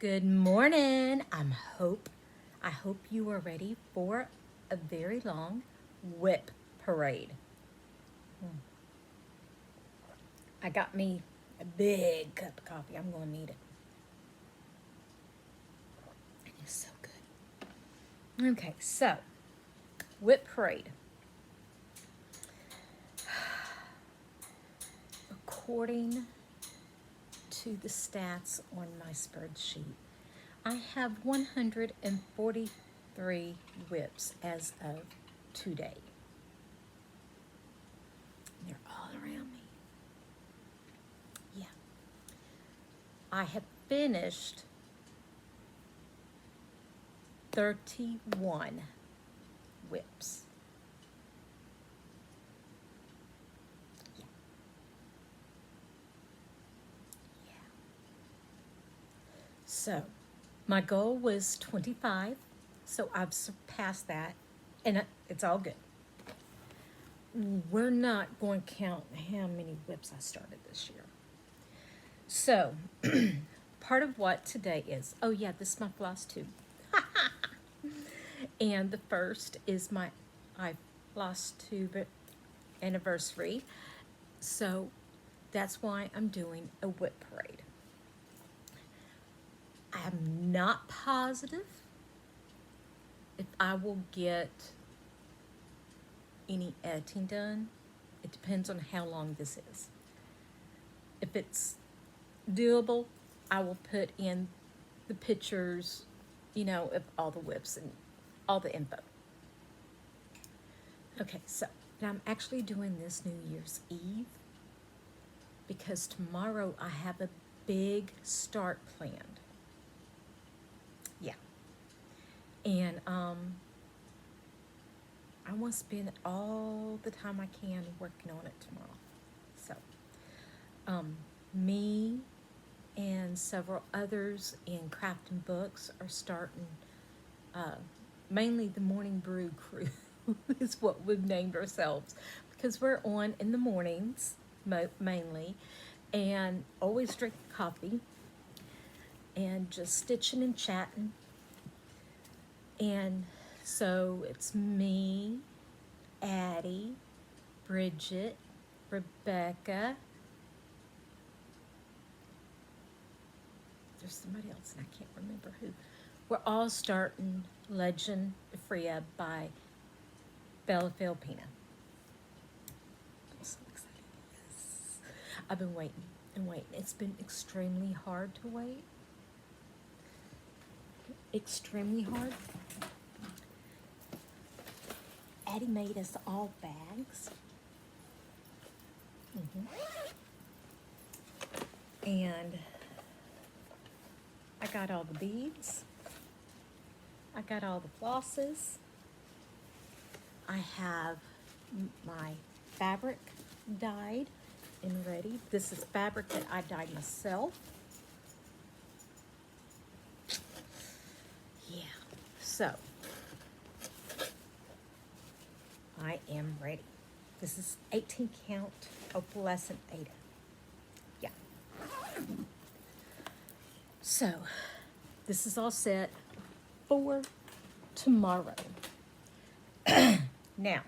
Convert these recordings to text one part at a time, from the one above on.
Good morning. I hope you are ready for a very long WIP parade. I got me a big cup of coffee. I'm going to need it. It is so good. Okay, so WIP parade. According to the stats on my spreadsheet, I have 143 WIPs as of today. They're all around me. Yeah. I have finished 31 WIPs. Yeah. Yeah. So, my goal was 25, so I've surpassed that, and it's all good. We're not going to count how many WIPs I started this year. So, part of what today is, oh yeah, this is my floss tube. And the first is my Flosstubers anniversary. So that's why I'm doing a WIP parade. I'm not positive if I will get any editing done. It depends on how long this is. If it's doable, I will put in the pictures, of all the WIPs and all the info. Okay, so I'm actually doing this New Year's Eve because tomorrow I have a big start planned. Yeah. And I want to spend all the time I can working on it tomorrow. So, me and several others in Crafting Books are starting, mainly the Morning Brew crew is what we've named ourselves, because we're on in the mornings mainly, and always drink coffee and just stitching and chatting. And so it's me, Addie, Bridget, Rebecca. There's somebody else and I can't remember who. We're all starting Legend of Freya by Bella Filipina. I'm so excited. Yes. I've been waiting and waiting. It's been extremely hard to wait. Extremely hard. Addie made us all bags. And I got all the beads. I got all the flosses. I have my fabric dyed and ready. This is fabric that I dyed myself. Yeah, so I am ready. This is 18 count opalescent Ada. Yeah. So, this is all set for tomorrow. Now,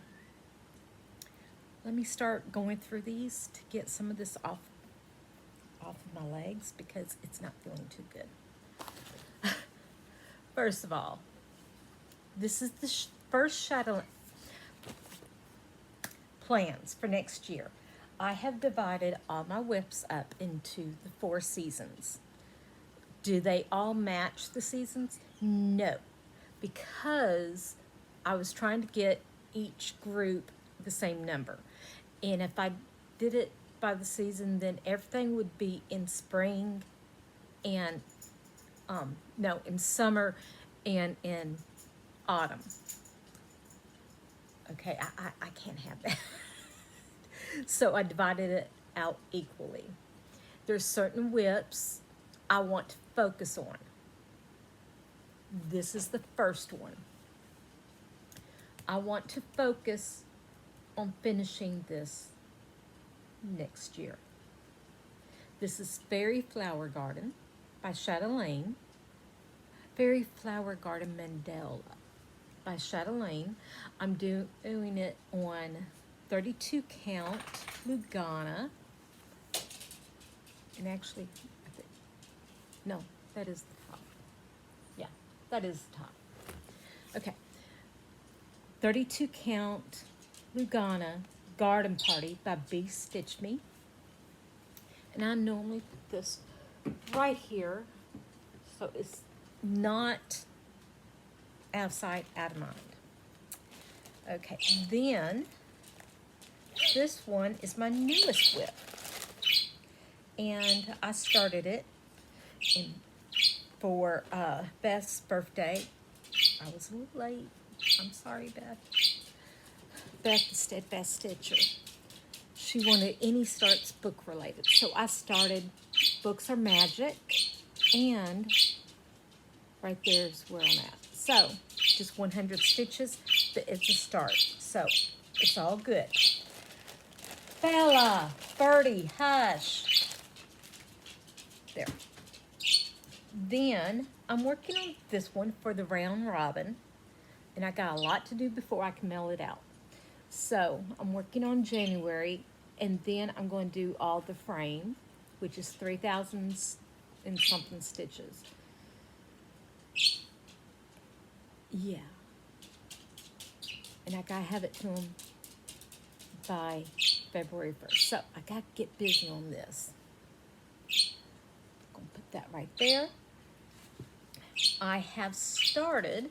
let me start going through these to get some of this off of my legs because it's not feeling too good. First of all, this is the first shadow plans for next year. I have divided all my WIPs up into the 4 seasons. Do they all match the seasons? No, because I was trying to get each group the same number. And if I did it by the season, then everything would be in spring and, in summer and in autumn. Okay, I can't have that. So I divided it out equally. There's certain WIPs I want to focus on. This is the first one. I want to focus on finishing this next year. This is Fairy Flower Garden by Chatelaine. Fairy Flower Garden Mandala by Chatelaine. I'm doing it on 32 count Lugana. And actually, I think, no, that is the top. Yeah, that is the top. Okay. 32 count Lugana Garden Party by B Stitch Me. And I normally put this right here so it's not out of sight, out of mind. Okay, then this one is my newest WIP. And I started it for Beth's birthday. I was a little late. I'm sorry, Beth. Beth, the Steadfast Stitcher. She wanted any starts book related. So I started Books Are Magic, and right there is where I'm at. So just 100 stitches, but it's a start. So it's all good. Bella, Birdie, hush. There. Then I'm working on this one for the round robin, and I got a lot to do before I can mail it out. So I'm working on January, and then I'm going to do all the frame, which is 3,000 and something stitches. Yeah. And I gotta have it to them by February 1st. So I gotta get busy on this. Gonna put that right there. I have started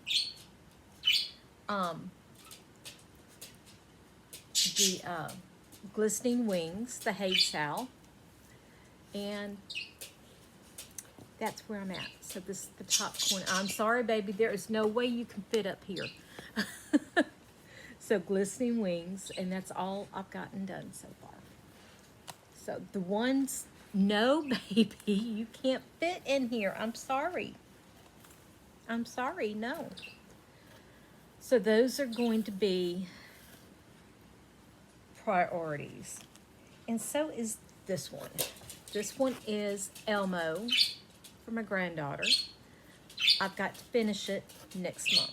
the Glistening Wings, the HAED Sal, and that's where I'm at. So this is the top corner. I'm sorry, baby, there is no way you can fit up here. So Glistening Wings, and that's all I've gotten done so far. So the ones, no, baby, you can't fit in here. I'm sorry. I'm sorry, no. So those are going to be priorities. And so is this one. This one is Elmo for my granddaughter. I've got to finish it next month.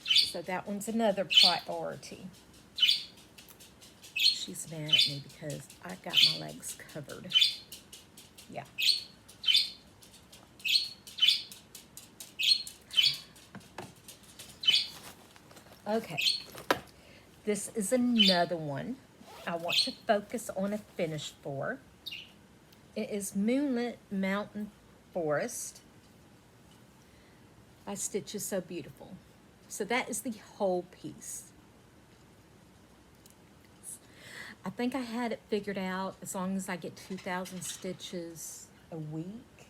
So that one's another priority. She's mad at me because I got my legs covered. Yeah. Okay. This is another one I want to focus on a finish for. It is Moonlit Mountain Forest by Stitches So Beautiful. So that is the whole piece. I think I had it figured out as long as I get 2,000 stitches a week,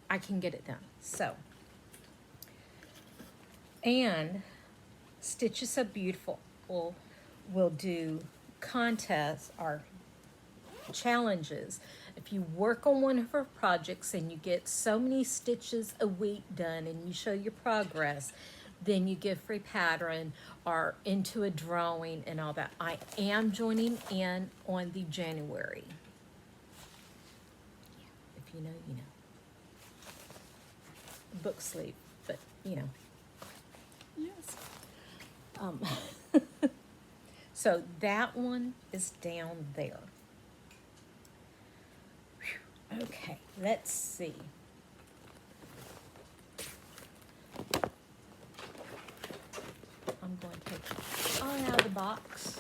I can get it done. So, and Stitches So Beautiful will do contests or challenges. If you work on one of her projects and you get so many stitches a week done and you show your progress, then you give free pattern or into a drawing and all that. I am joining in on the January. If you know, you know. Book sleep, but you know. Yes. So that one is down there. Whew. Okay, let's see. I'm going to take it all out of the box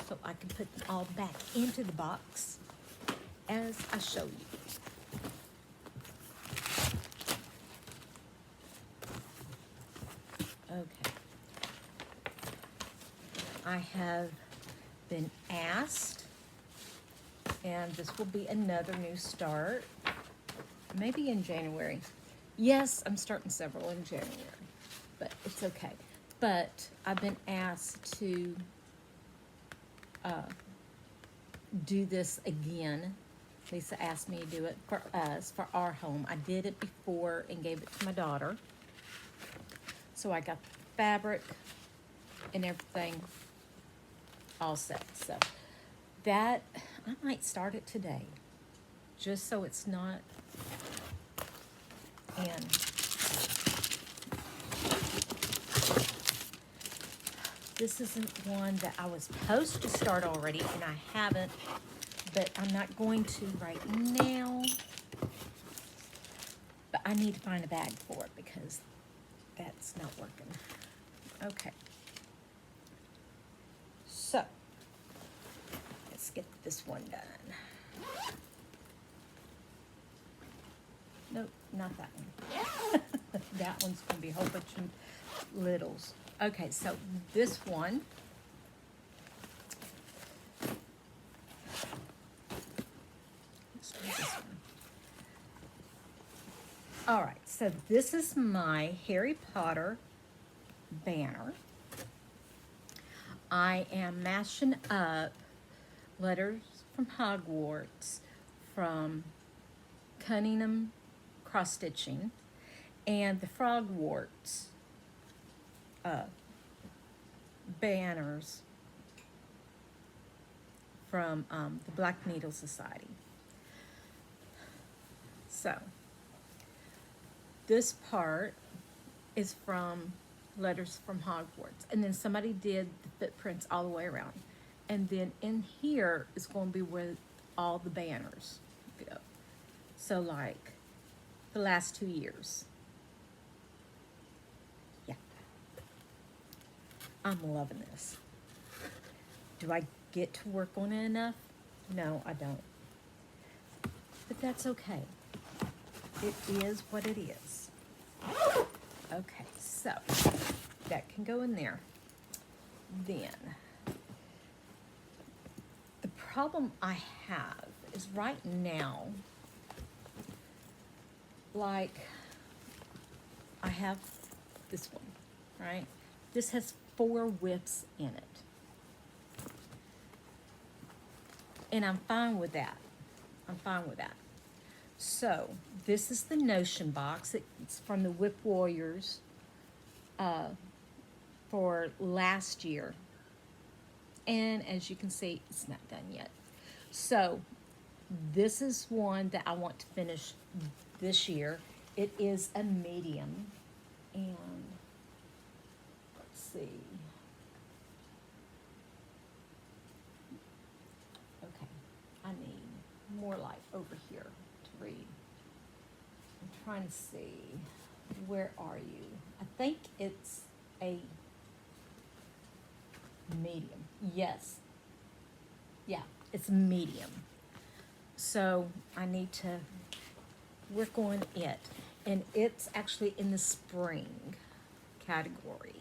so I can put them all back into the box as I show you. Okay. I have been asked, and this will be another new start, maybe in January. Yes, I'm starting several in January, but it's okay. But I've been asked to do this again. Lisa asked me to do it for us, for our home. I did it before and gave it to my daughter. So I got the fabric and everything all set. So that, I might start it today, just so it's not And this isn't one that I was supposed to start already, and I haven't, but I'm not going to right now. But I need to find a bag for it because that's not working. Okay. So, let's get this one done. Nope, not that one. That one's going to be a whole bunch of littles. Okay, so this one. Let's do this one. All right, so this is my Harry Potter banner. I am mashing up letters from Hogwarts from Cunningham cross stitching and the Frogwarts banners from the Black Needle Society. So this part is from letters from Hogwarts, and then somebody did the footprints all the way around, and then in here is going to be where all the banners go. So like the last 2 years. Yeah. I'm loving this. Do I get to work on it enough? No, I don't. But that's okay. It is what it is. Okay, so that can go in there. Then, the problem I have is right now, like, I have this one, right? This has 4 WIPs in it. And I'm fine with that. I'm fine with that. So, this is the Notion box. It's from the WIP Warriors for last year. And as you can see, it's not done yet. So, this is one that I want to finish this year. It is a medium. And let's see. Okay, I need more light over here to read. I'm trying to see, where are you? I think it's a medium. Yes. Yeah, it's medium. So I need to work on it. And it's actually in the spring category.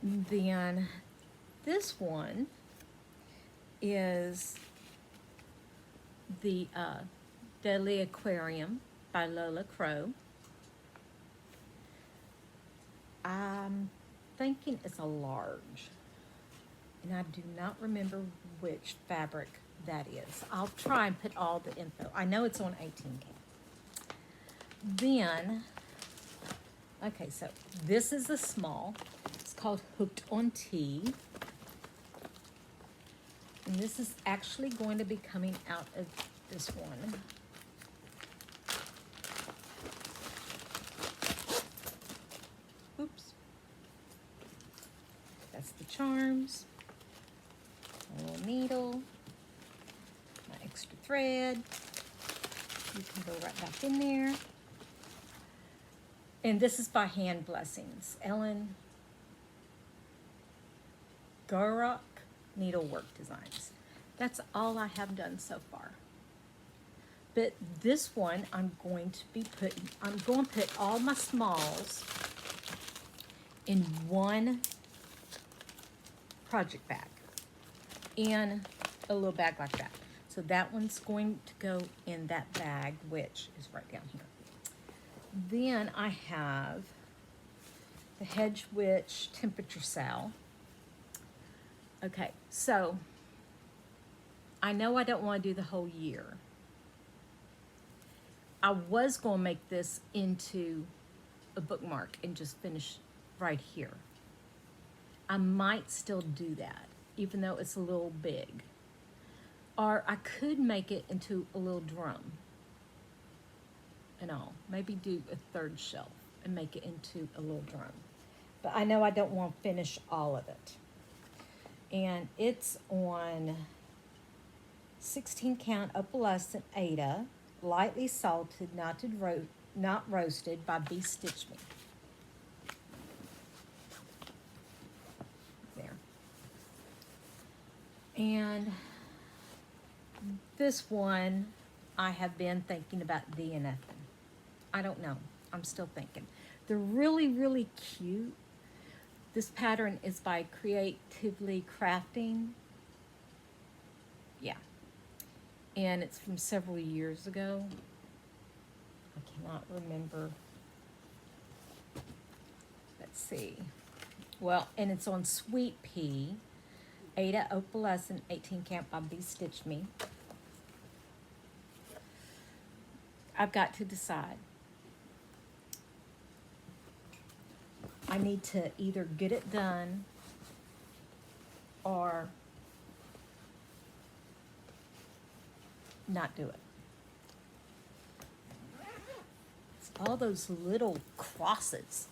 Then this one is the Deadly Aquarium by Lola Crow. I'm thinking it's a large, and I do not remember which fabric that is. I'll try and put all the info. I know it's on 18K. Then, okay, so this is a small. It's called Hooked on Tea. And this is actually going to be coming out of this one. Oops. That's the charms. A little needle. My extra thread. You can go right back in there. And this is by Hand Blessings. Ellen Garrock Needlework Designs. That's all I have done so far. But this one I'm going to put all my smalls in one project bag, in a little bag like that. So that one's going to go in that bag, which is right down here. Then I have the Hedge Witch Temperature Cell. Okay, so I know I don't want to do the whole year. I was going to make this into a bookmark and just finish right here. I might still do that, even though it's a little big. Or I could make it into a little drum. and all. Maybe do a third shelf and make it into a little drum. But I know I don't want to finish all of it. And it's on 16 count opalescent Aida, lightly salted, not roasted by B Stitch Me. There. And this one I have been thinking about DNFing. I don't know. I'm still thinking. They're really, really cute. This pattern is by Creatively Crafting. Yeah. And it's from several years ago. I cannot remember. Let's see. Well, and it's on Sweet Pea, Aida Opalescent 18 count by B Stitch Me. I've got to decide. I need to either get it done or not do it. It's all those little crosses.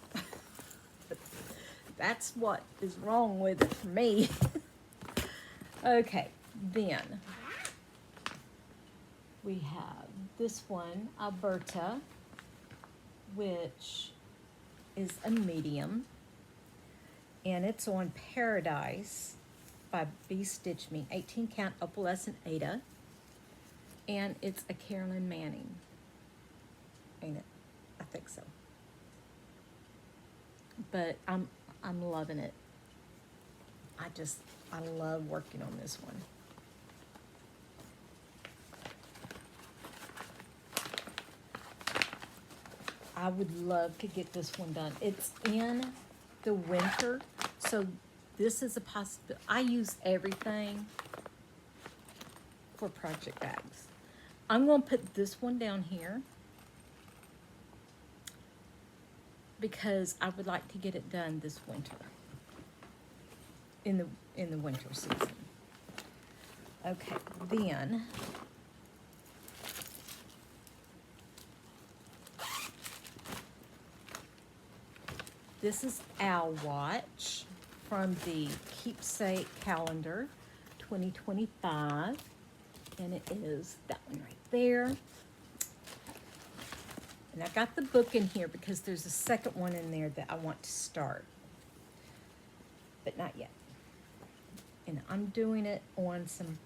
That's what is wrong with it for me. Okay, then we have this one, Alberta, which is a medium, and it's on Paradise by B Stitch Me, 18 count opalescent Aida, and it's a Carolyn Manning, ain't it? I think so. But I'm loving it. I love working on this one. I would love to get this one done. It's in the winter, so this is a possibility. I use everything for project bags. I'm going to put this one down here because I would like to get it done this winter, in the winter season. Okay, then this is Owl Watch from the Keepsake Calendar 2025, and it is that one right there. And I got the book in here because there's a second one in there that I want to start, but not yet. And I'm doing it on some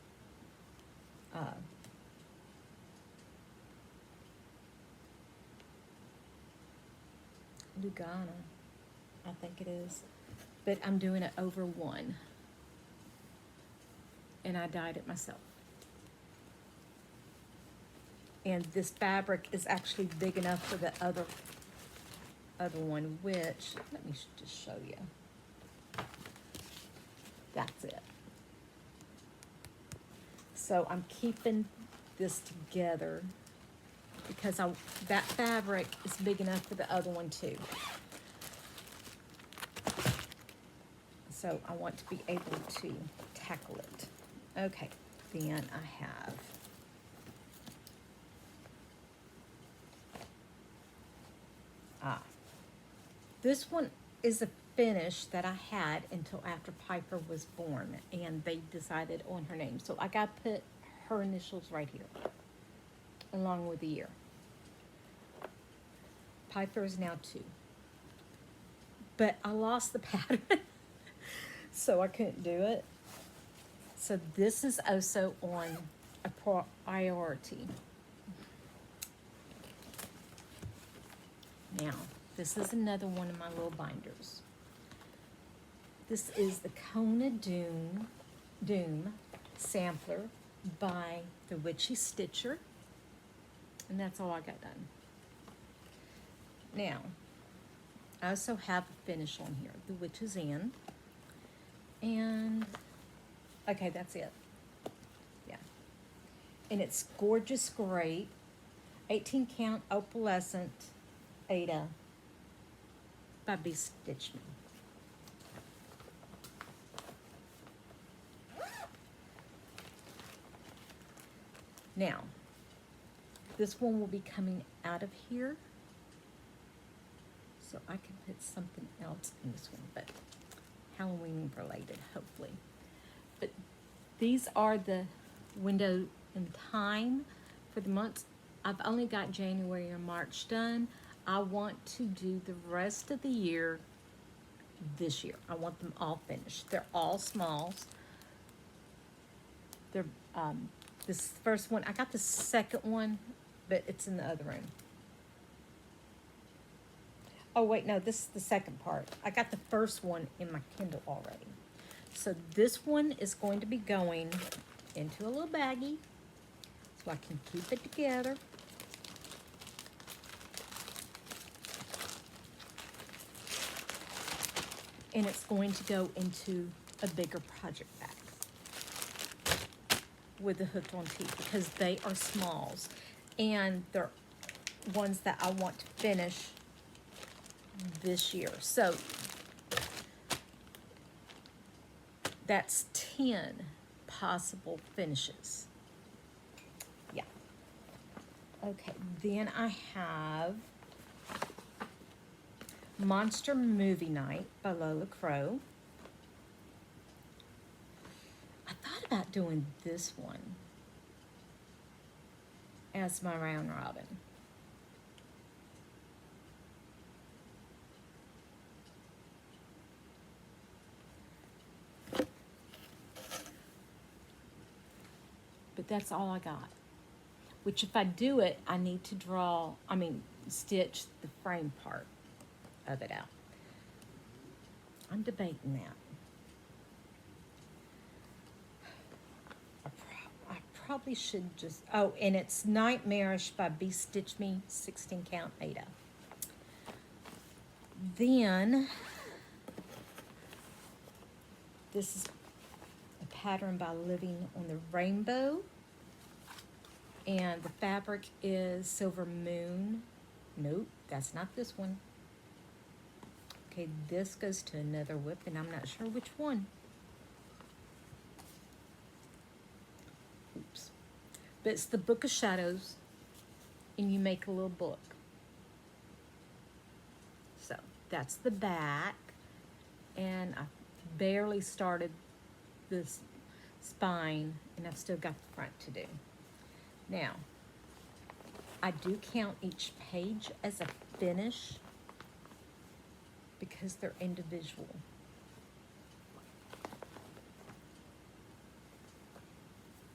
Lugana, I think it is, but I'm doing it over one, and I dyed it myself. And this fabric is actually big enough for the other one, which, let me just show you. That's it. So I'm keeping this together because that fabric is big enough for the other one too. So I want to be able to tackle it. Okay, then I have this one is a finish that I had until after Piper was born, and they decided on her name. So I got to put her initials right here, along with the year. Piper is now 2. But I lost the pattern, so I couldn't do it. So this is also on a priority. Now, this is another one of my little binders. This is the Kona Doom sampler by the Witchy Stitcher. And that's all I got done. Now, I also have a finish on here, the Witch's End. And, okay, that's it. Yeah. And it's Gorgeous Grape, 18 count opalescent Aida by B Stitch Me. Now, This one will be coming out of here. So I can put something else in this one, but Halloween related, hopefully. But these are the window in time for the months. I've only got January and March done. I want to do the rest of the year this year. I want them all finished. They're all smalls. They're this first one, I got the second one, but it's in the other room. Oh wait, no, this is the second part. I got the first one in my Kindle already. So this one is going to be going into a little baggie so I can keep it together. And it's going to go into a bigger project bag with the hooked on teeth because they are smalls and they're ones that I want to finish this year. So that's 10 possible finishes. Yeah. Okay, then I have Monster Movie Night by Lola Crow. I thought about doing this one as my round robin. But that's all I got. Which if I do it, I need to stitch the frame part of it out. I'm debating that. I probably should just, oh, and it's Nightmarish by Be Stitch Me 16 Count Ada. Then, this is a pattern by Living on the Rainbow. And the fabric is Silver Moon. Nope, that's not this one. Okay, this goes to another WIP, and I'm not sure which one. Oops. But it's the Book of Shadows, and you make a little book. So, that's the back. And I barely started this spine, and I've still got the front to do. Now, I do count each page as a finish because they're individual.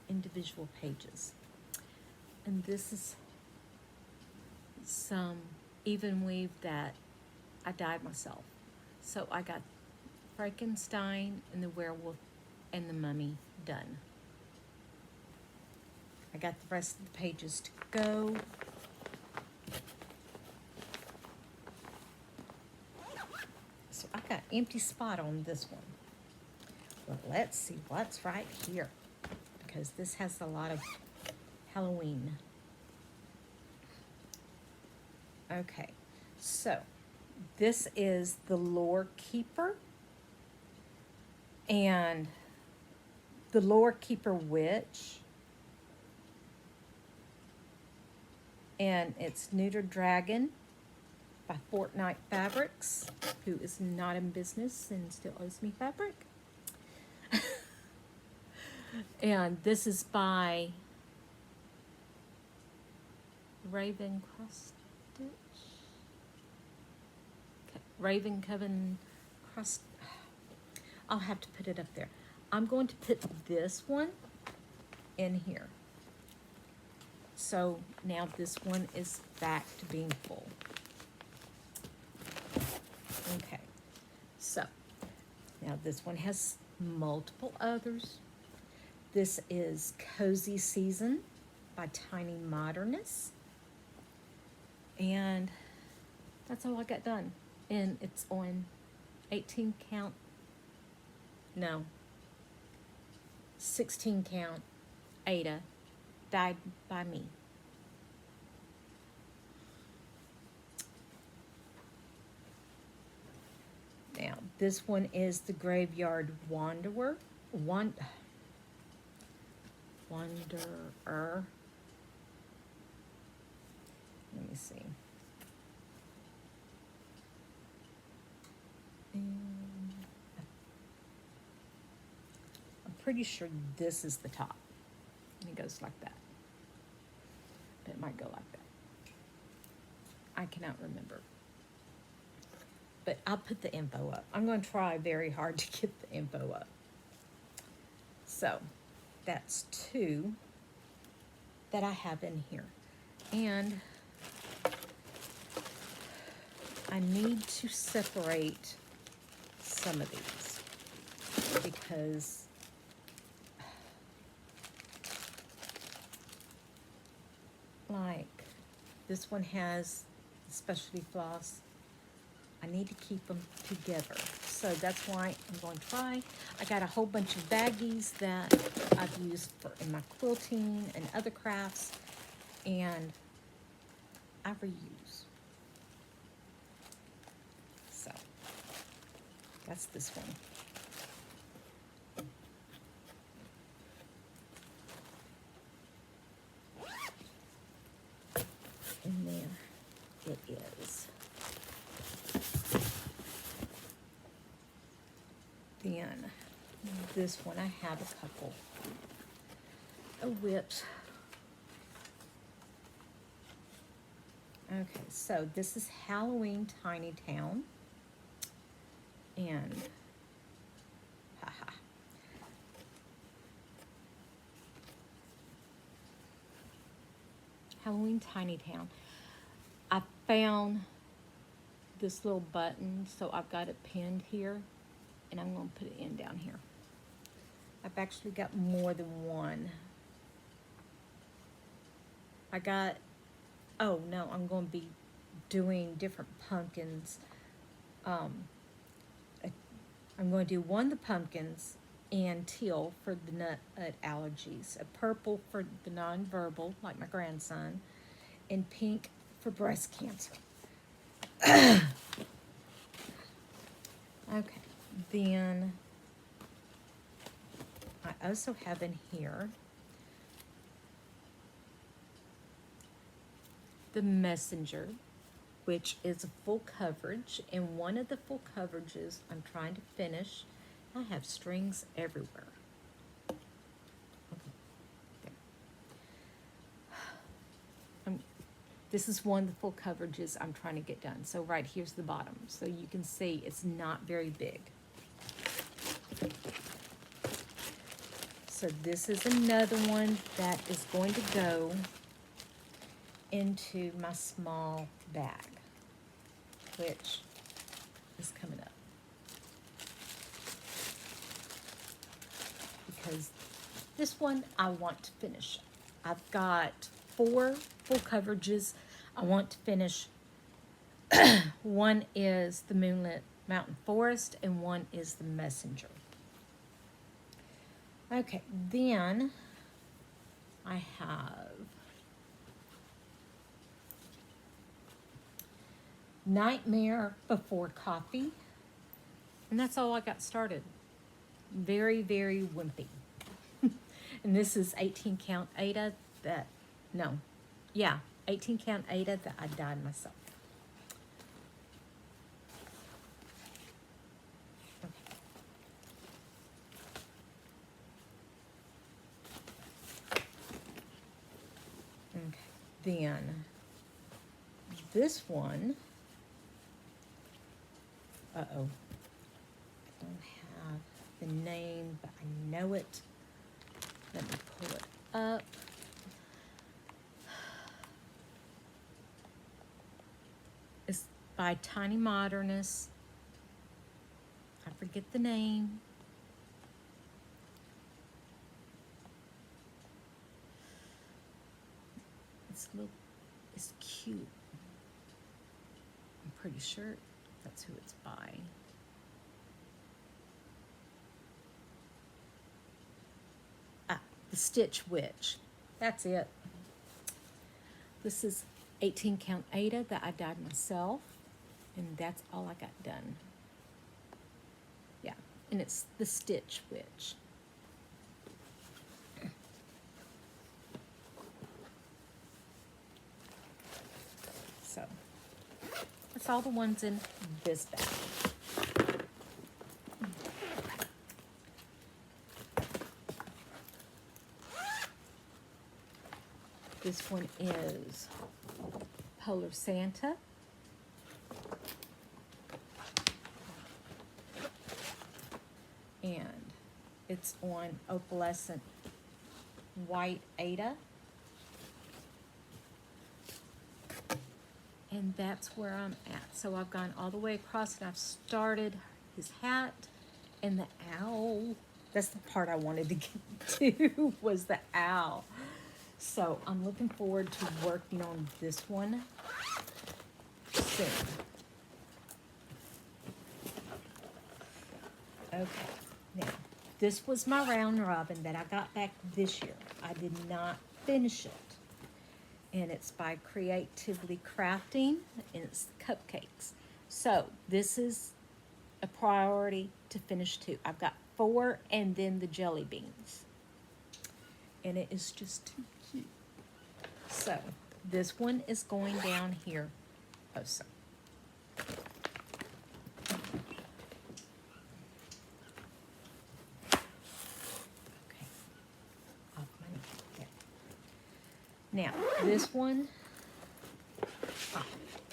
Individual pages. And this is some even weave that I dyed myself. So I got Frankenstein and the werewolf and the mummy done. I got the rest of the pages to go. So I got an empty spot on this one. Well, let's see what's right here, because this has a lot of Halloween. Okay, so this is the Lore Keeper and the Lore Keeper Witch. And it's Neutered Dragon by Fortnite Fabrics, who is not in business and still owes me fabric. And this is by Raven Cross Stitch. Raven Coven Cross. I'll have to put it up there. I'm going to put this one in here. So now this one is back to being full. Okay, so now this one has multiple others. This is Cozy Season by Tiny Modernist. And that's all I got done. And it's on 18 count, no, 16 count Ada, dyed by me. Now, this one is the Graveyard Wanderer. Wanderer. Let me see. And I'm pretty sure this is the top. And it goes like that. But it might go like that. I cannot remember. But I'll put the info up. I'm going to try very hard to get the info up. So that's 2 that I have in here. And I need to separate some of these because like this one has specialty floss. I need to keep them together. So that's why I'm going to try. I got a whole bunch of baggies that I've used in my quilting and other crafts, and I reuse. So that's this one. And there it is. Then this one, I have a couple of whips. Okay, so this is Halloween Tiny Town. And haha. Halloween Tiny Town. I found this little button, so I've got it pinned here. And I'm going to put it in down here. I've actually got more than one. I got, oh no, I'm going to be doing different pumpkins. I'm going to do one of the pumpkins and teal for the nut allergies, a purple for the nonverbal, like my grandson, and pink for breast cancer. Okay. Then I also have in here the Messenger, which is a full coverage, and one of the full coverages I'm trying to finish. I have strings everywhere. Okay. There. This is one of the full coverages I'm trying to get done. So right here's the bottom, so you can see it's not very big. So this is another one that is going to go into my small bag, which is coming up. Because this one I want to finish. I've got 4 full coverages I want to finish. One is the Moonlit Mountain Forest and one is the Messenger. Okay, then I have Nightmare Before Coffee, and that's all I got started. Very, very wimpy. And this is 18 count Ada that, no, yeah, 18 count Ada that I dyed myself. Okay, then this one, I don't have the name, but I know it. Let me pull it up. It's by Tiny Modernist. I forget the name. It's cute. I'm pretty sure that's who it's by. The Stitch Witch. That's it. This is 18 count Ada that I dyed myself, and that's all I got done. Yeah, and it's the Stitch Witch. that's all the ones in this bag. This one is Polar Santa. And it's on opalescent white Ada. And that's where I'm at. So I've gone all the way across and I've started his hat and the owl. That's the part I wanted to get to, was the owl. So I'm looking forward to working on this one soon. Okay, now this was my round robin that I got back this year. I did not finish it. And it's by Creatively Crafting, and it's cupcakes. So this is a priority to finish too. I've got 4 and then the jelly beans. And it is just too cute. So this one is going down here. Oh, so. Okay. Off my there. Now, this one,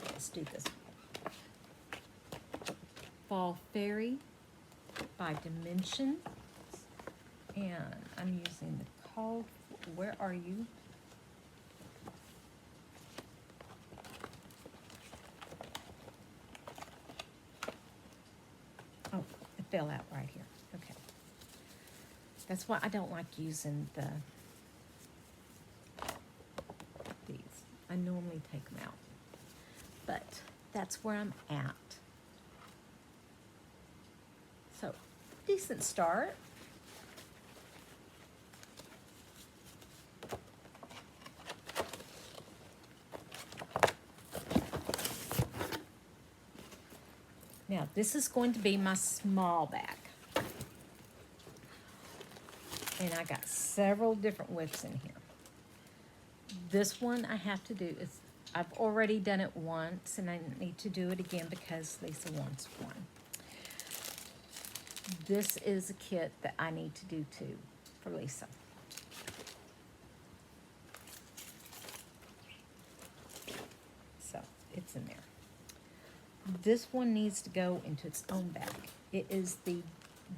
let's do this one. Fall Fairy by Dimensions. And I'm using the call, where are you? Oh, it fell out right here. Okay. That's why I don't like using these. I normally take them out. But that's where I'm at. So, decent start. Now, this is going to be my small bag. And I got several different WIPs in here. This one I have to do is, I've already done it once, and I need to do it again because Lisa wants one. This is a kit that I need to do too for Lisa. So, it's in there. This one needs to go into its own bag. It is the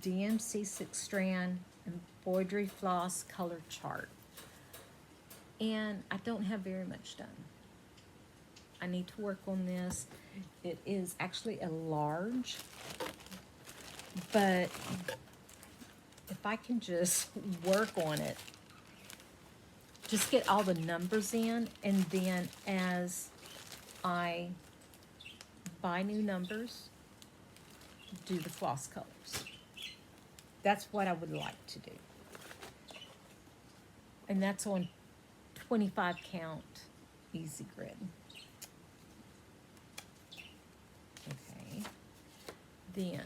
DMC 6-strand embroidery floss color chart. And I don't have very much done. I need to work on this. It is actually a large, but if I can just work on it, just get all the numbers in, and then as I buy new numbers, do the floss colors. That's what I would like to do. And that's on 25 count easy grid. Okay. Then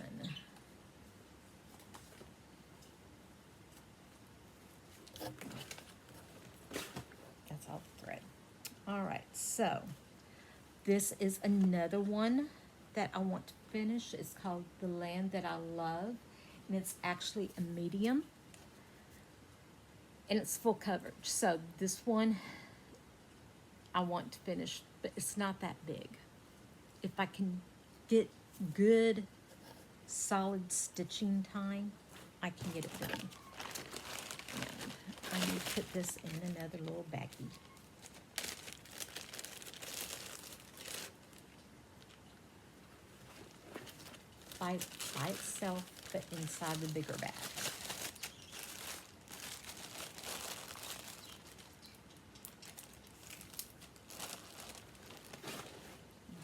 that's all thread. All right, so this is another one that I want to finish. It's called The Land That I Love, and it's actually a medium, and it's full coverage. So this one I want to finish, but it's not that big. If I can get good, solid stitching time, I can get it done. And I need to put this in another little baggie. By itself, but inside the bigger bag.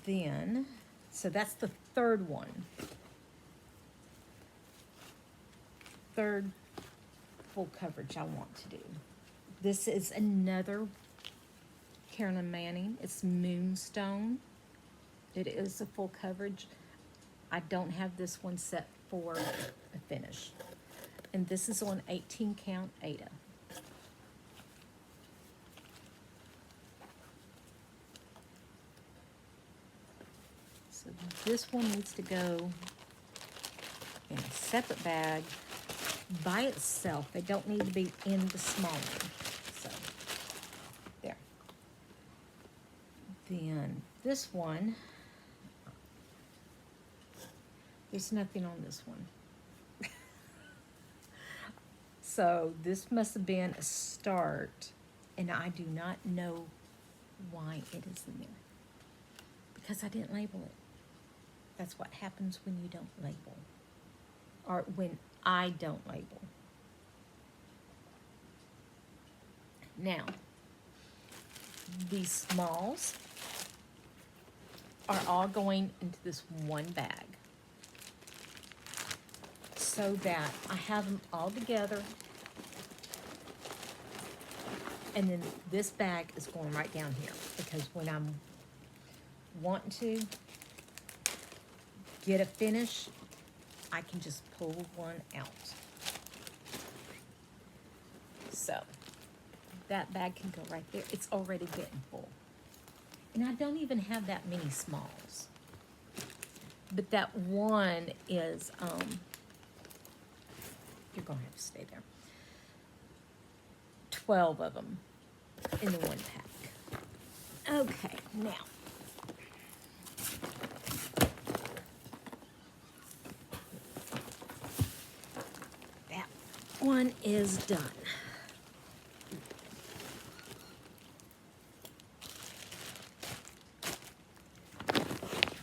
Then, so that's the third one. Third full coverage I want to do. This is another Carolyn Manning. It's Moonstone. It is a full coverage. I don't have this one set for a finish. And this is on 18 count Ada. this one needs to go in a separate bag by itself. They don't need to be in the small one. So, there. Then this one, there's nothing on this one. So this must have been a start, and I do not know why it is in there. Because I didn't label it. That's what happens when you don't label. Or when I don't label. Now, these smalls are all going into this one bag, so that I have them all together, and then this bag is going right down here, because when I'm wanting to get a finish, I can just pull one out. So that bag can go right there. It's already getting full. And I don't even have that many smalls. But that one is, you're gonna have to stay there. 12 of them in the one pack. Okay, now. That one is done.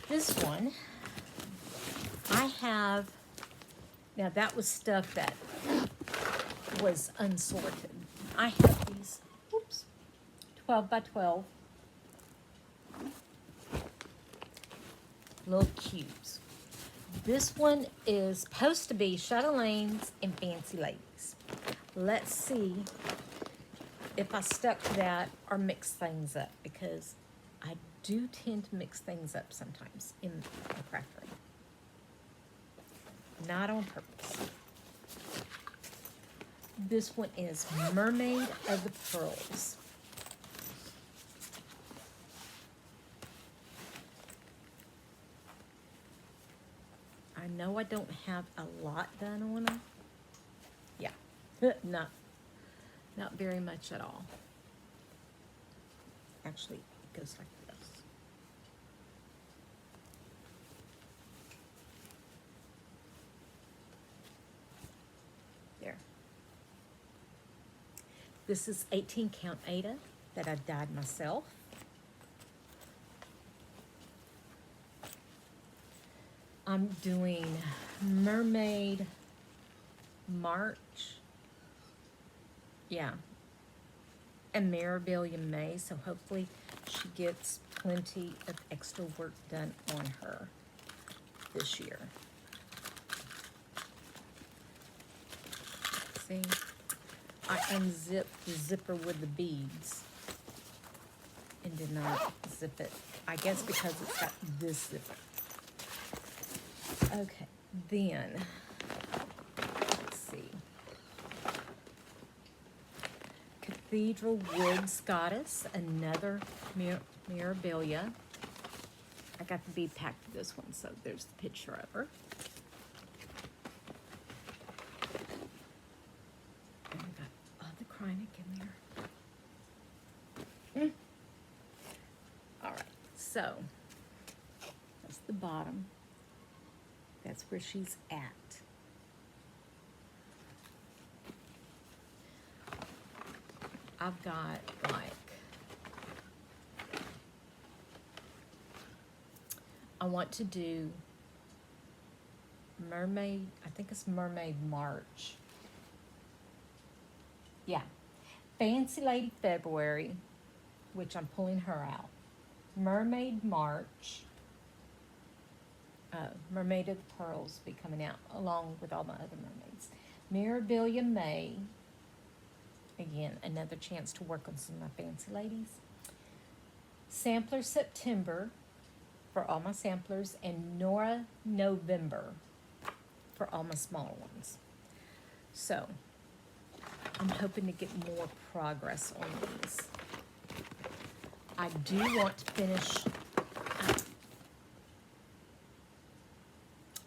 This one, I have, now that was stuff that was unsorted. I have these, oops, 12 by 12 little cubes. This one is supposed to be Chatelaines and Fancy Ladies. Let's see if I stuck to that or mix things up, because I do tend to mix things up sometimes in the craftery. Not on purpose. This one is Mermaid of the Pearls. I know I don't have a lot done on them. Yeah, not very much at all. Actually, it goes like this. There. This is 18 count Aida that I dyed myself. I'm doing Mermaid March. Yeah. And Mirabilia May, so hopefully she gets plenty of extra work done on her this year. See, I unzipped the zipper with the beads and did not zip it. I guess because it's got this zipper. Okay, then, let's see. Cathedral Woods Goddess, another Mirabilia. I got the bead pack for this one, so there's the picture of her. And we got all the Kreinik in there. All right, so that's the bottom. That's where she's at. I've got like, I want to do Mermaid, I think it's Mermaid March. Yeah. Fancy Lady February, which I'm pulling her out. Mermaid March. Mermaid of the Pearls will be coming out along with all my other mermaids. Mirabilia May. Again, another chance to work on some of my fancy ladies. Sampler September for all my samplers, and Nora November for all my smaller ones. So, I'm hoping to get more progress on these. I do want to finish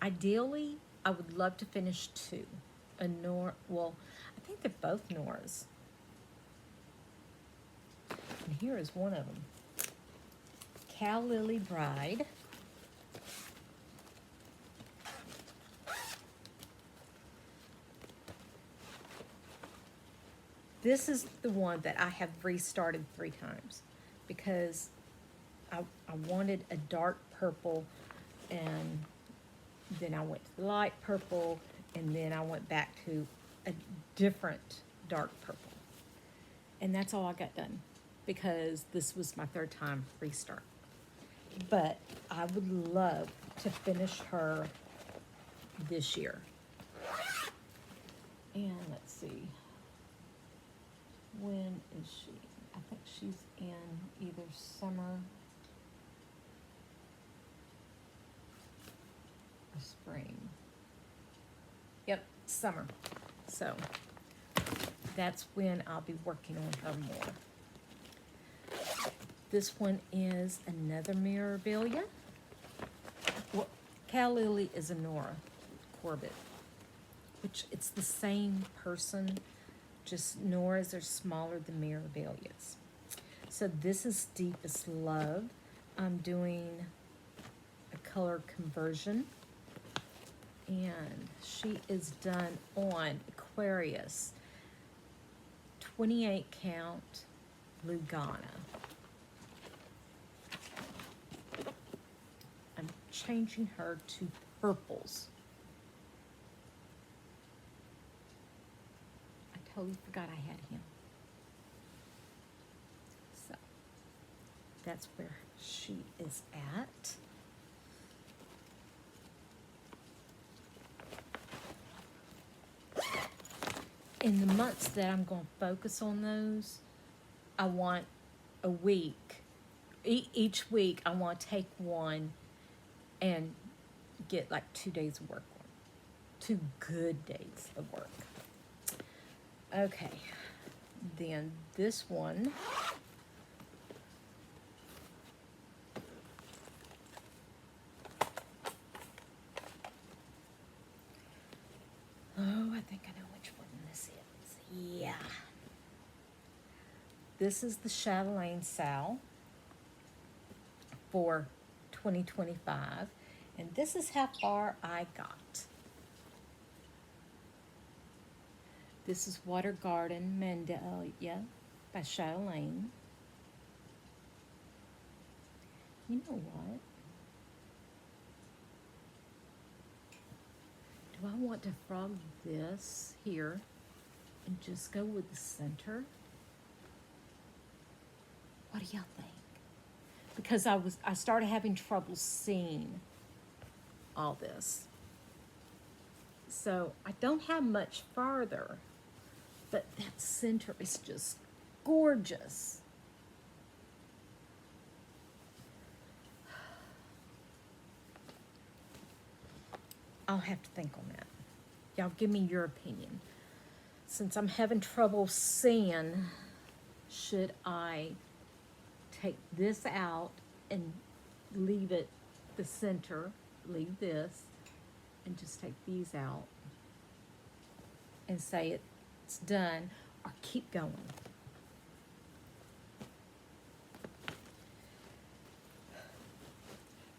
Ideally, I would love to finish two. A Nora, well, I think they're both Noras. And here is one of them. Cal Lily Bride. This is the one that I have restarted 3 times because I wanted a dark purple, and then I went to the light purple, and then I went back to a different dark purple. And that's all I got done because this was my 3rd time restart. But I would love to finish her this year. And let's see. When is she? I think she's in either summer or spring. Yep, summer. So that's when I'll be working on her more. This one is another Mirabilia. Well, Cal Lily is a Nora Corbett, which it's the same person, just Noras are smaller than Mirabilias. So this is Deepest Love. I'm doing a color conversion, and she is done on Aquarius 28 count Lugana. I'm changing her to purples. I totally forgot I had him. So that's where she is at. In the months that I'm going to focus on those, I want a week. Each week, I want to take one and get like 2 days of work on. 2 good days of work. Okay, then this one. Oh, I think I know which one this is. Yeah. This is the Chatelaine Sal for 2025. And this is how far I got. This is Water Garden Mandalia by Chatelaine. You know what? Do I want to frog this here and just go with the center? What do y'all think? Because I started having trouble seeing all this. So I don't have much farther, but that center is just gorgeous. I'll have to think on that. Y'all give me your opinion. Since I'm having trouble seeing, should I take this out and leave it the center, leave this, and just take these out and say it's done, or keep going?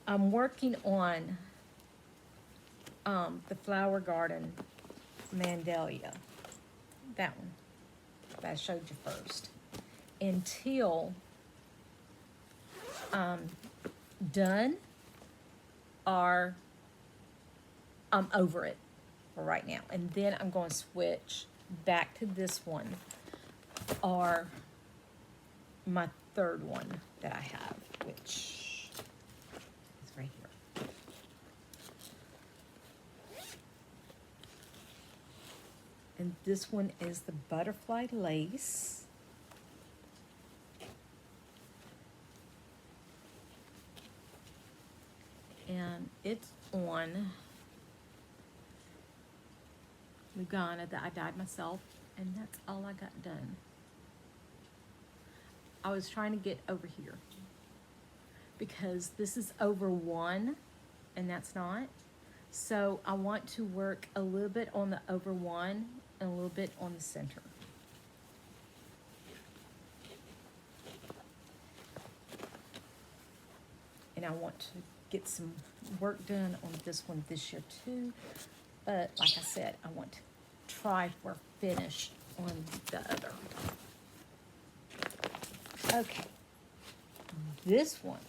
I'm working on the Flower Garden Mandalia, that one that I showed you first, until done, or I'm over it for right now. And then I'm going to switch back to this one, or my 3rd one that I have, which is right here. And this one is the Butterfly Lace. And it's on Lugana that I dyed myself, and that's all I got done. I was trying to get over here because this is over 1 and that's not. So I want to work a little bit on the over one and a little bit on the center. And I want to get some work done on this one this year too. But like I said, I want to try for finish on the other. Okay, this one.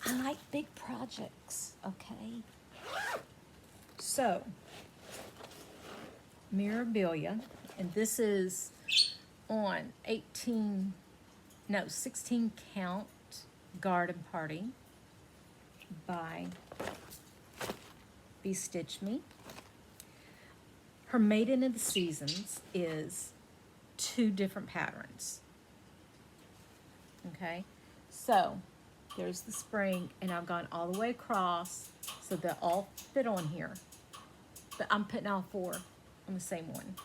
I like big projects, okay? So, Mirabilia, and this is on 16 count Garden Party by Stitch Me. Her Maiden of the Seasons is 2 different patterns. Okay, so there's the spring, and I've gone all the way across so they all fit on here. But I'm putting all 4 on the same one.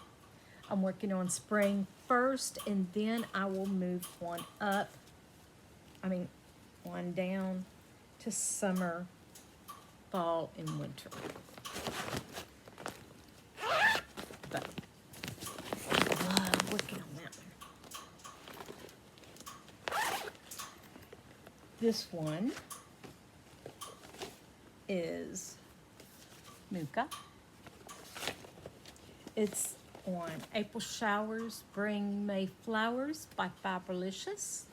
I'm working on spring first, and then I will move one up. One down to summer, fall, and winter. But I love working on that one. This one is Muka. It's on April Showers, Bring May Flowers by Fabralicious.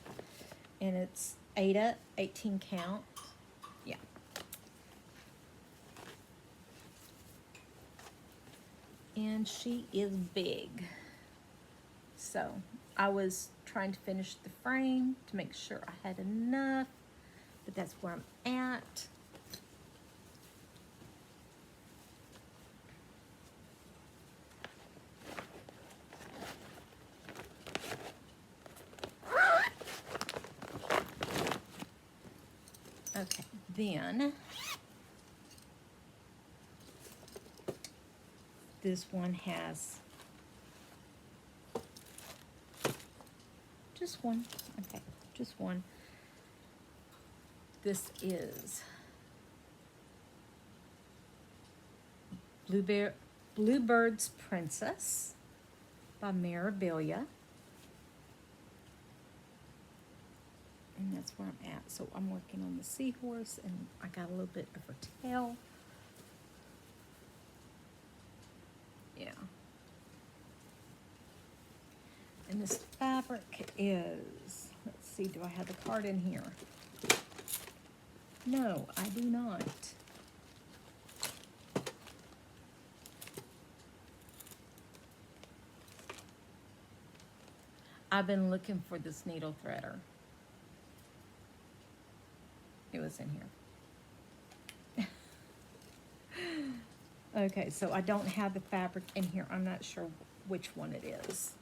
And it's Ada, 18 count. Yeah. And she is big. So I was trying to finish the frame to make sure I had enough, but that's where I'm at. Okay, then this one has just one. Okay, just one. This is Bluebird's Princess by Mirabilia. And that's where I'm at. So I'm working on the seahorse, and I got a little bit of her tail. Yeah. And this fabric is, let's see, do I have the card in here? No, I do not. I've been looking for this needle threader. It was in here. Okay, so I don't have the fabric in here. I'm not sure which one it is.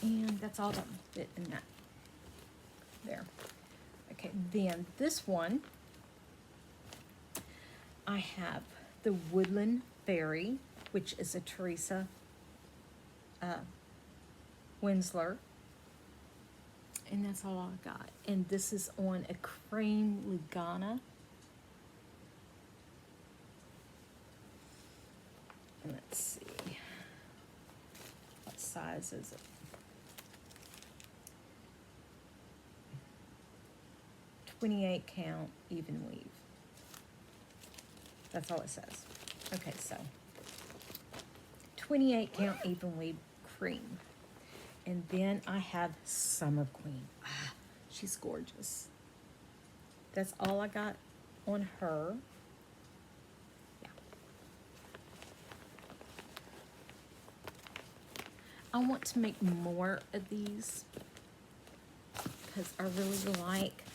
And that's all that fit in that. There. Okay, then this one, I have the Woodland Fairy, which is a Teresa Winsler, and that's all I got. And this is on a cream Lugana. And let's see, what size is it? .28 count even weave. That's all it says. Okay, so 28 count even weave cream. And then I have Summer Queen. Ah, she's gorgeous. That's all I got on her. Yeah. I want to make more of these because I really like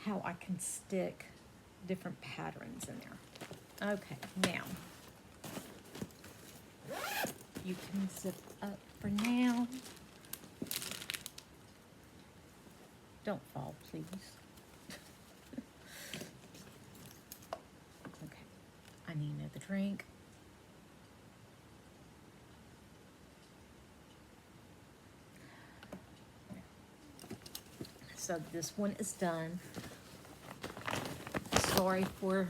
how I can stick different patterns in there. Okay, now you can zip up for now. Don't fall, please. Okay, I need another drink. So this one is done. Sorry for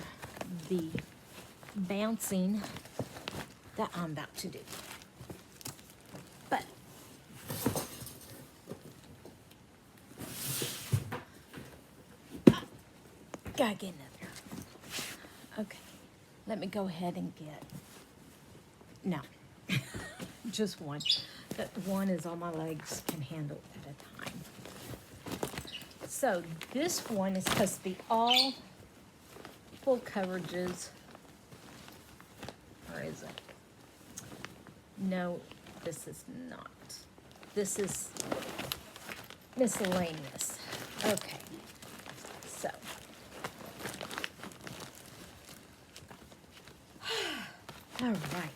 the bouncing that I'm about to do. But gotta get another. Okay, let me go ahead and get, no, just one. That one is all my legs can handle at a time. So this one is supposed to be all full coverages. Or is it? No, this is not. This is miscellaneous. Okay, so. All right.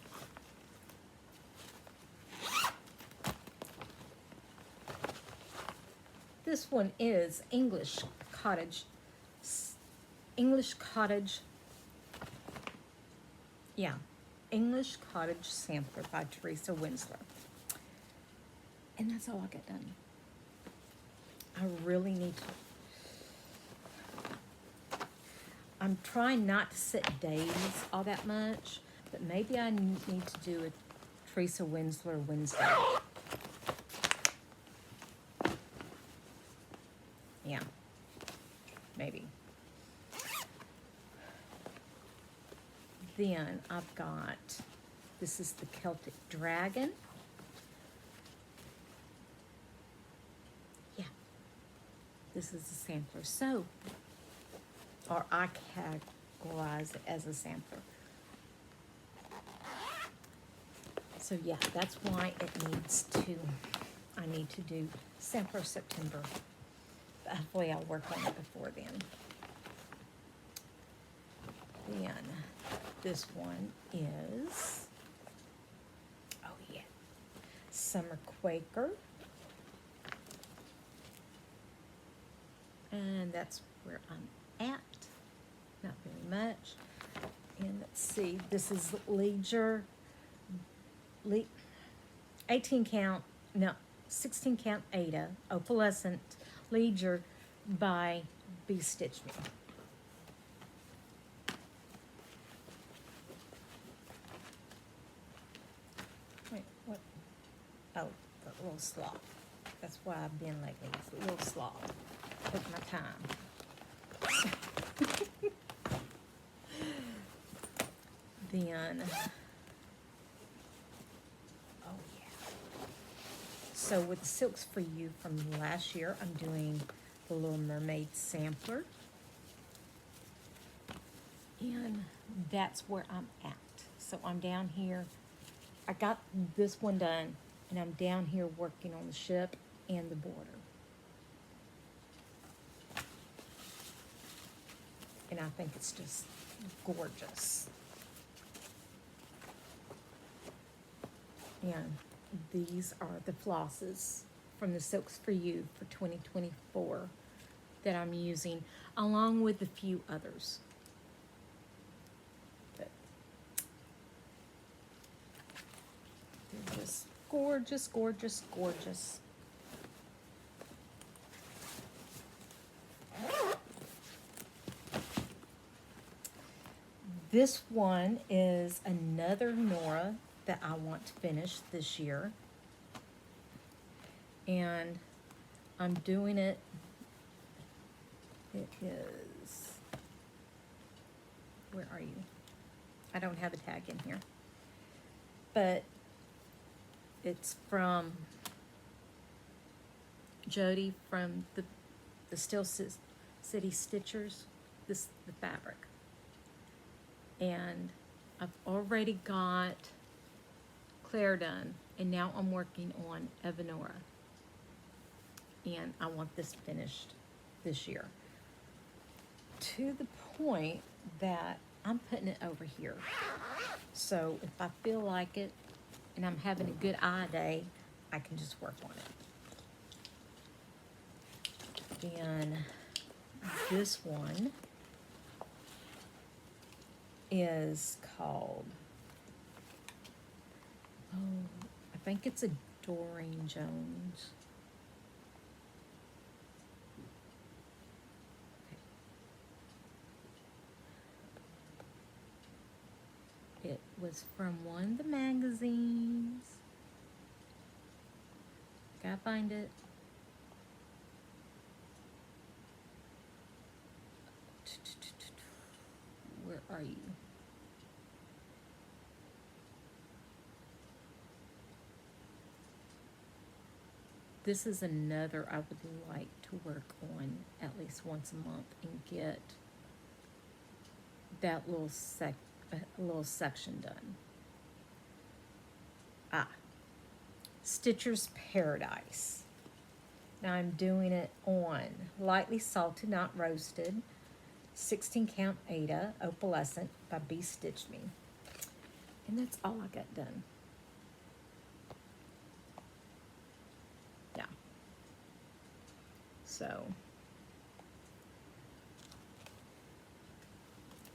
This one is English Cottage, English Cottage Sampler by Teresa Winsler. And that's all I got done. I really need to. I'm trying not to set days all that much, but maybe I need to do a Teresa Winsler Wednesday. Yeah, maybe. Then I've got, this is the Celtic Dragon. Yeah, this is a sampler. So, or I categorize it as a sampler. So yeah, that's why it needs to, I need to do sampler September. But hopefully I'll work on it before then. Then this one is, oh yeah, Summer Quaker. And that's where I'm at. Not very much. And let's see, this is Leisure, 18 count, no, 16 count Ada, Opalescent Leisure by Be Stitch Me. Wait, what? Oh, the little sloth. That's why I've been lately. It's a little sloth. Took my time. Then, oh yeah. So with the Silks for You from last year, I'm doing the Little Mermaid sampler. And that's where I'm at. So I'm down here. I got this one done, and I'm down here working on the ship and the border. And I think it's just gorgeous. And these are the flosses from the Silks for You for 2024 that I'm using, along with a few others. But they're just gorgeous, gorgeous, gorgeous. This one is another Nora that I want to finish this year. And I'm doing it, it is, where are you? I don't have a tag in here. But it's from Jody from the Steel City Stitchers, the fabric. And I've already got Claire done, and now I'm working on Evanora. And I want this finished this year. To the point that I'm putting it over here. So if I feel like it, and I'm having a good eye day, I can just work on it. Then this one is called, oh, I think it's a Doreen Jones. It was from one of the magazines. Gotta find it. Where are you? This is another I would like to work on at least once a month and get that little section done. Stitcher's Paradise. Now I'm doing it on Lightly Salted Not Roasted 16 count Ada Opalescent by B Stitched Me. And that's all I got done. Yeah. So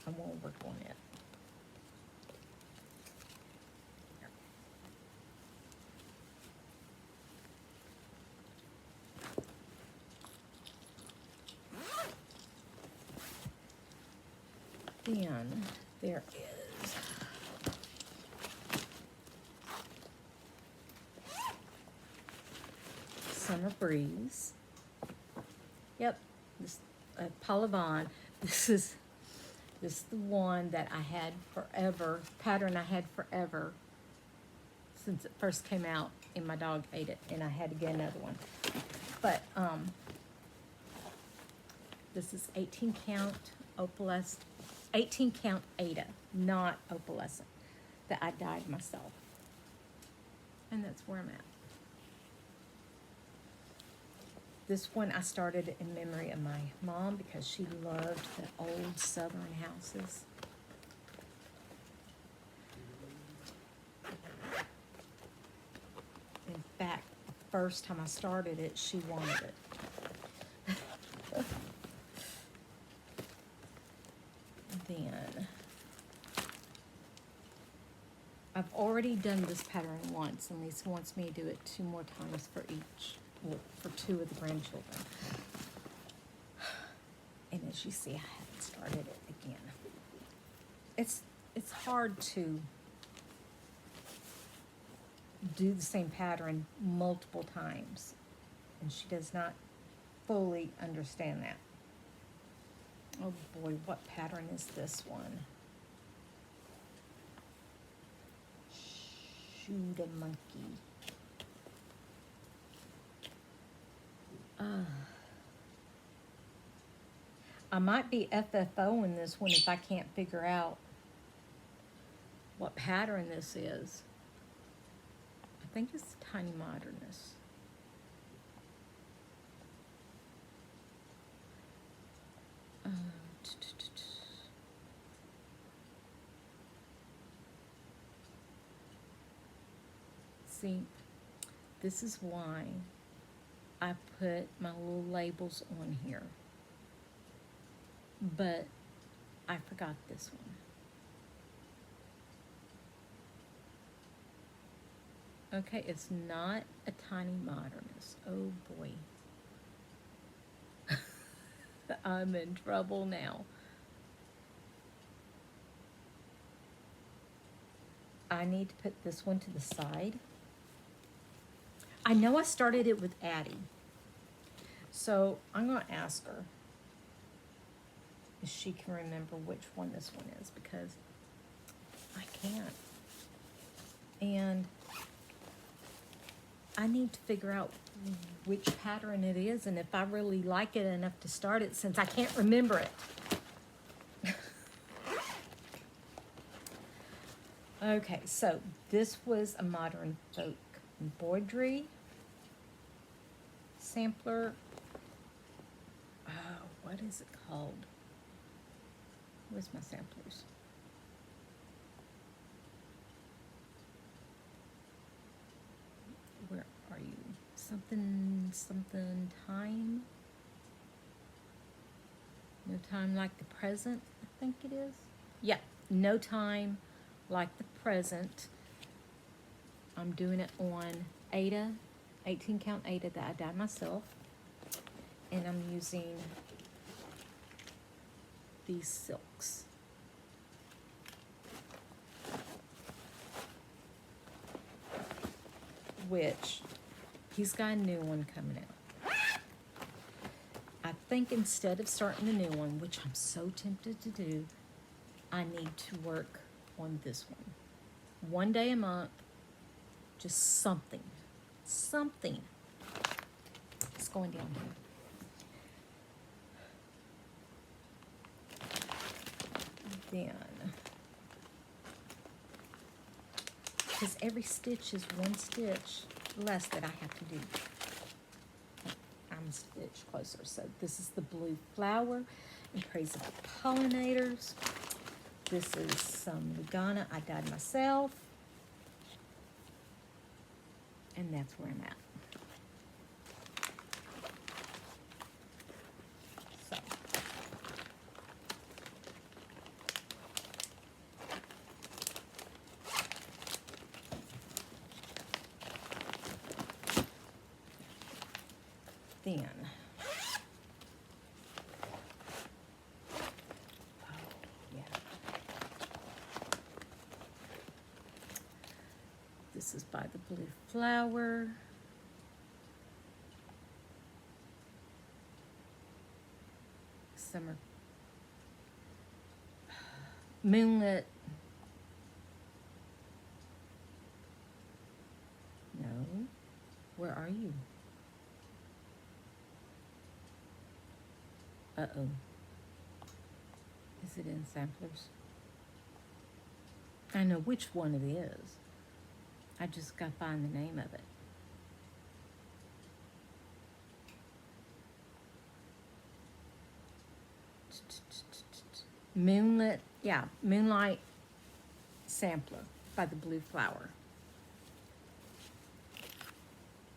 I won't work on it. Then there is Summer Breeze. Yep, this Paula Vaughn. This is the one that I had forever, pattern I had forever since it first came out, and my dog ate it, and I had to get another one. But this is 18 count opalescent. 18 count Ada, not opalescent, that I dyed myself. And that's where I'm at. This one I started in memory of my mom because she loved the old southern houses. In fact, the first time I started it, she wanted it. Then I've already done this pattern once, and Lisa wants me to do it 2 more times for each, well, for 2 of the grandchildren. And as you see, I haven't started it again. It's hard to do the same pattern multiple times, and she does not fully understand that. Oh boy, what pattern is this one? Shoot a monkey. I might be FFO in this one if I can't figure out what pattern this is. I think it's Tiny Modernist. See, this is why I put my little labels on here. But I forgot this one. Okay, it's not a Tiny Modernist. Oh boy. I'm in trouble now. I need to put this one to the side. I know I started it with Addie. So I'm going to ask her if she can remember which one this one is, because I can't. And I need to figure out which pattern it is and if I really like it enough to start it, since I can't remember it. Okay, so this was a modern folk embroidery sampler. Oh, what is it called? Where's my samplers? Where are you? Something time? No Time Like the Present, I think it is. Yeah, No Time Like the Present. I'm doing it on Ada, 18 count Ada that I dyed myself. And I'm using these silks. which he's got a new one coming out. I think instead of starting the new one, which I'm so tempted to do, I need to work on this one. One day a month, just something. Something. It's going down here. Then, because every stitch is one stitch less that I have to do. I'm a stitch closer. So this is the blue flower in praise of the pollinators. This is some Lugana I dyed myself. And that's where I'm at. So. Then. This is by the blue flower. Summer. Moonlit. No. Where are you? Uh-oh. Is it in samplers? I know which one it is. I just got to find the name of it. Moonlit, yeah, Moonlight Sampler by the Blue Flower.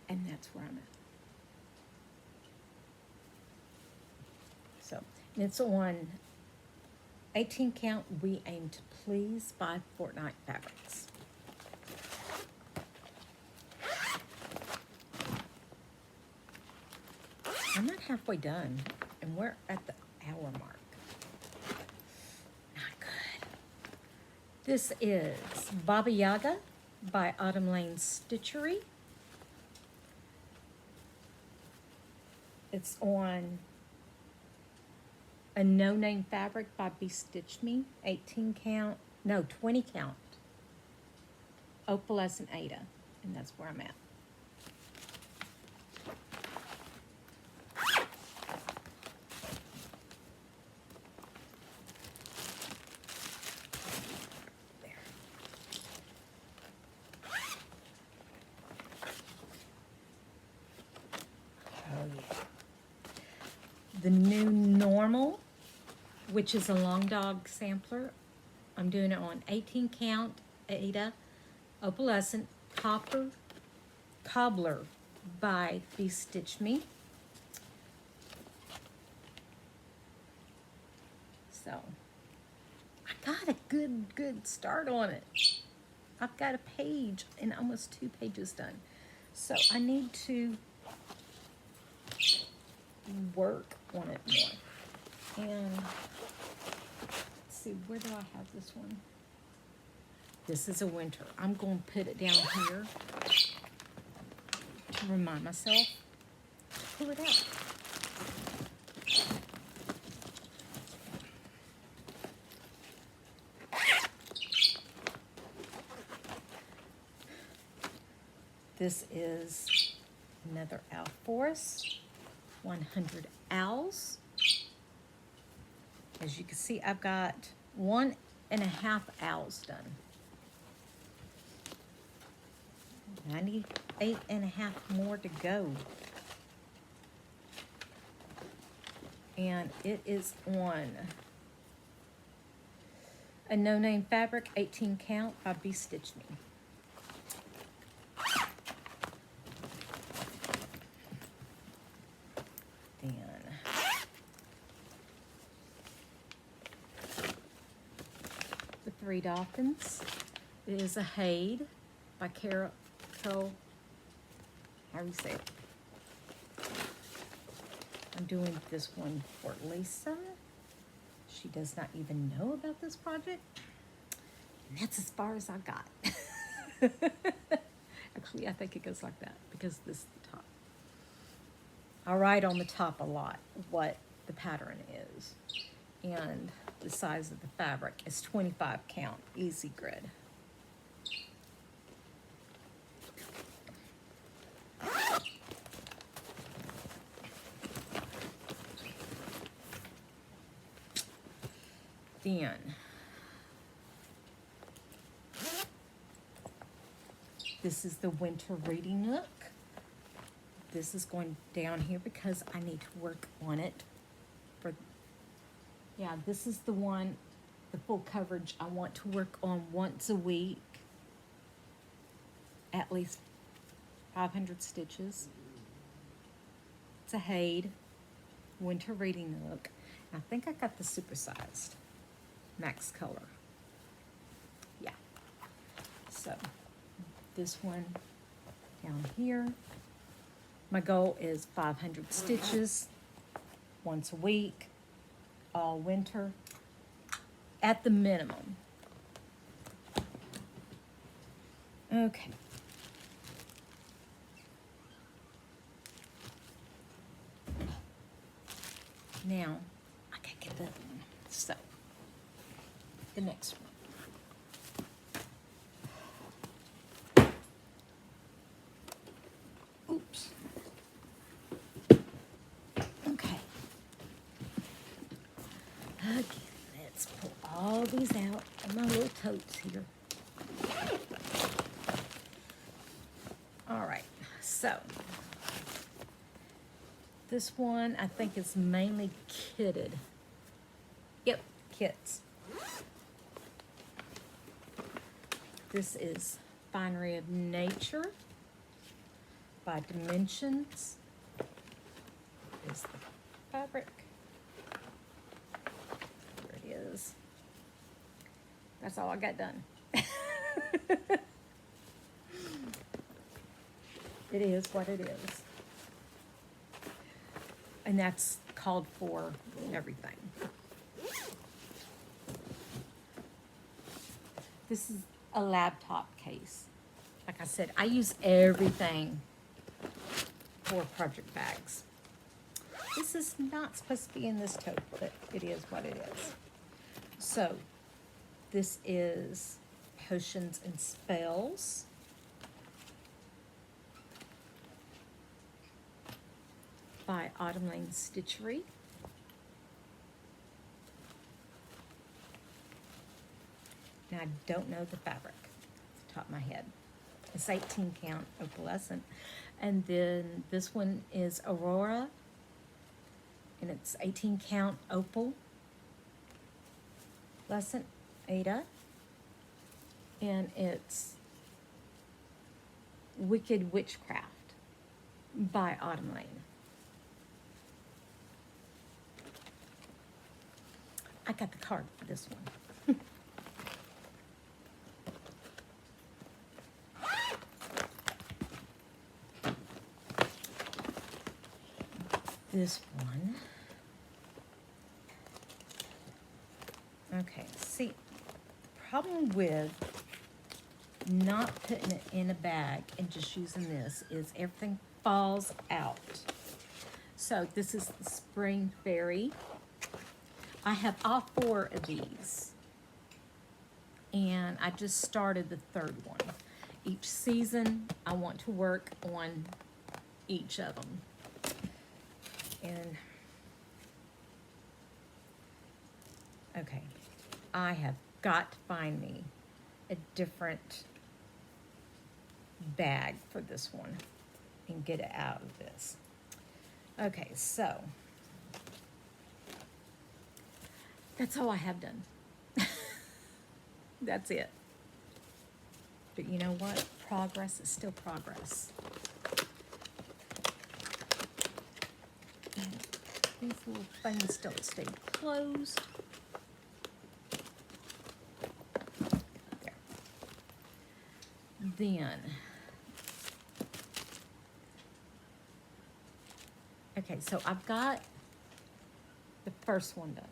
And that's where I'm at. So, and it's on 18 count, We Aim to Please by Fortnite Fabrics. I'm not halfway done, and we're at the hour mark. Not good. This is Baba Yaga by Autumn Lane Stitchery. It's on a no-name fabric by Be Stitch Me, 18 count, no, 20 count, Opalescent Ada, and that's where I'm at. The New Normal, which is a long dog sampler. I'm doing it on 18 count Ada Opalescent Copper Cobbler by Be Stitch Me. So I got a good start on it. I've got a page and almost 2 pages done. So I need to work on it more. And let's see, where do I have this one? This is a winter. I'm going to put it down here to remind myself to pull it out. This is another owl forest. 100 owls. As you can see, I've got 1.5 owls done. 98.5 more to go. And it is on a no-name fabric, 18 count by Be Stitch Me. Three Dolphins. It is a HAED by Carol, how do you say it? I'm doing this one for Lisa. She does not even know about this project. And that's as far as I got. Actually, I think it goes like that because this is the top. I write on the top a lot what the pattern is. And the size of the fabric is 25 count, easy grid. Then, this is the winter reading nook. This is going down here because I need to work on it for, yeah, this is the one, the full coverage I want to work on once a week, at least 500 stitches. It's a HAED winter reading nook. I think I got the supersized max color. Yeah. So this one down here. My goal is 500 stitches once a week, all winter, at the minimum. Okay. Now, I gotta get the other one. So, the next one. Oops. Okay. Okay, let's pull all these out of my little totes here. All right, so this one I think is mainly kitted. Yep, kits. This is Finery of Nature by Dimensions. Is the fabric. There it is. That's all I got done. It is what it is. And that's called for everything. This is a laptop case. Like I said, I use everything for project bags. This is not supposed to be in this tote, but it is what it is. So, this is Potions and Spells. By Autumn Lane Stitchery. Now, I don't know the fabric off the top of my head. It's 18 count opalescent. And then this one is Aurora. And it's 18 count opal. Lesson Ada. And it's Wicked Witchcraft by Autumn Lane. I got the card for this one. This one. Okay, see, problem with not putting it in a bag and just using this is everything falls out. So this is the Spring Fairy. I have all 4 of these, and I just started the 3rd one. Each season, I want to work on each of them. And, okay, I have got to find me a different bag for this one and get it out of this. Okay, so that's all I have done. That's it. But you know what? Progress is still progress. And these little things don't stay closed. There. Then, okay, so I've got the first one done.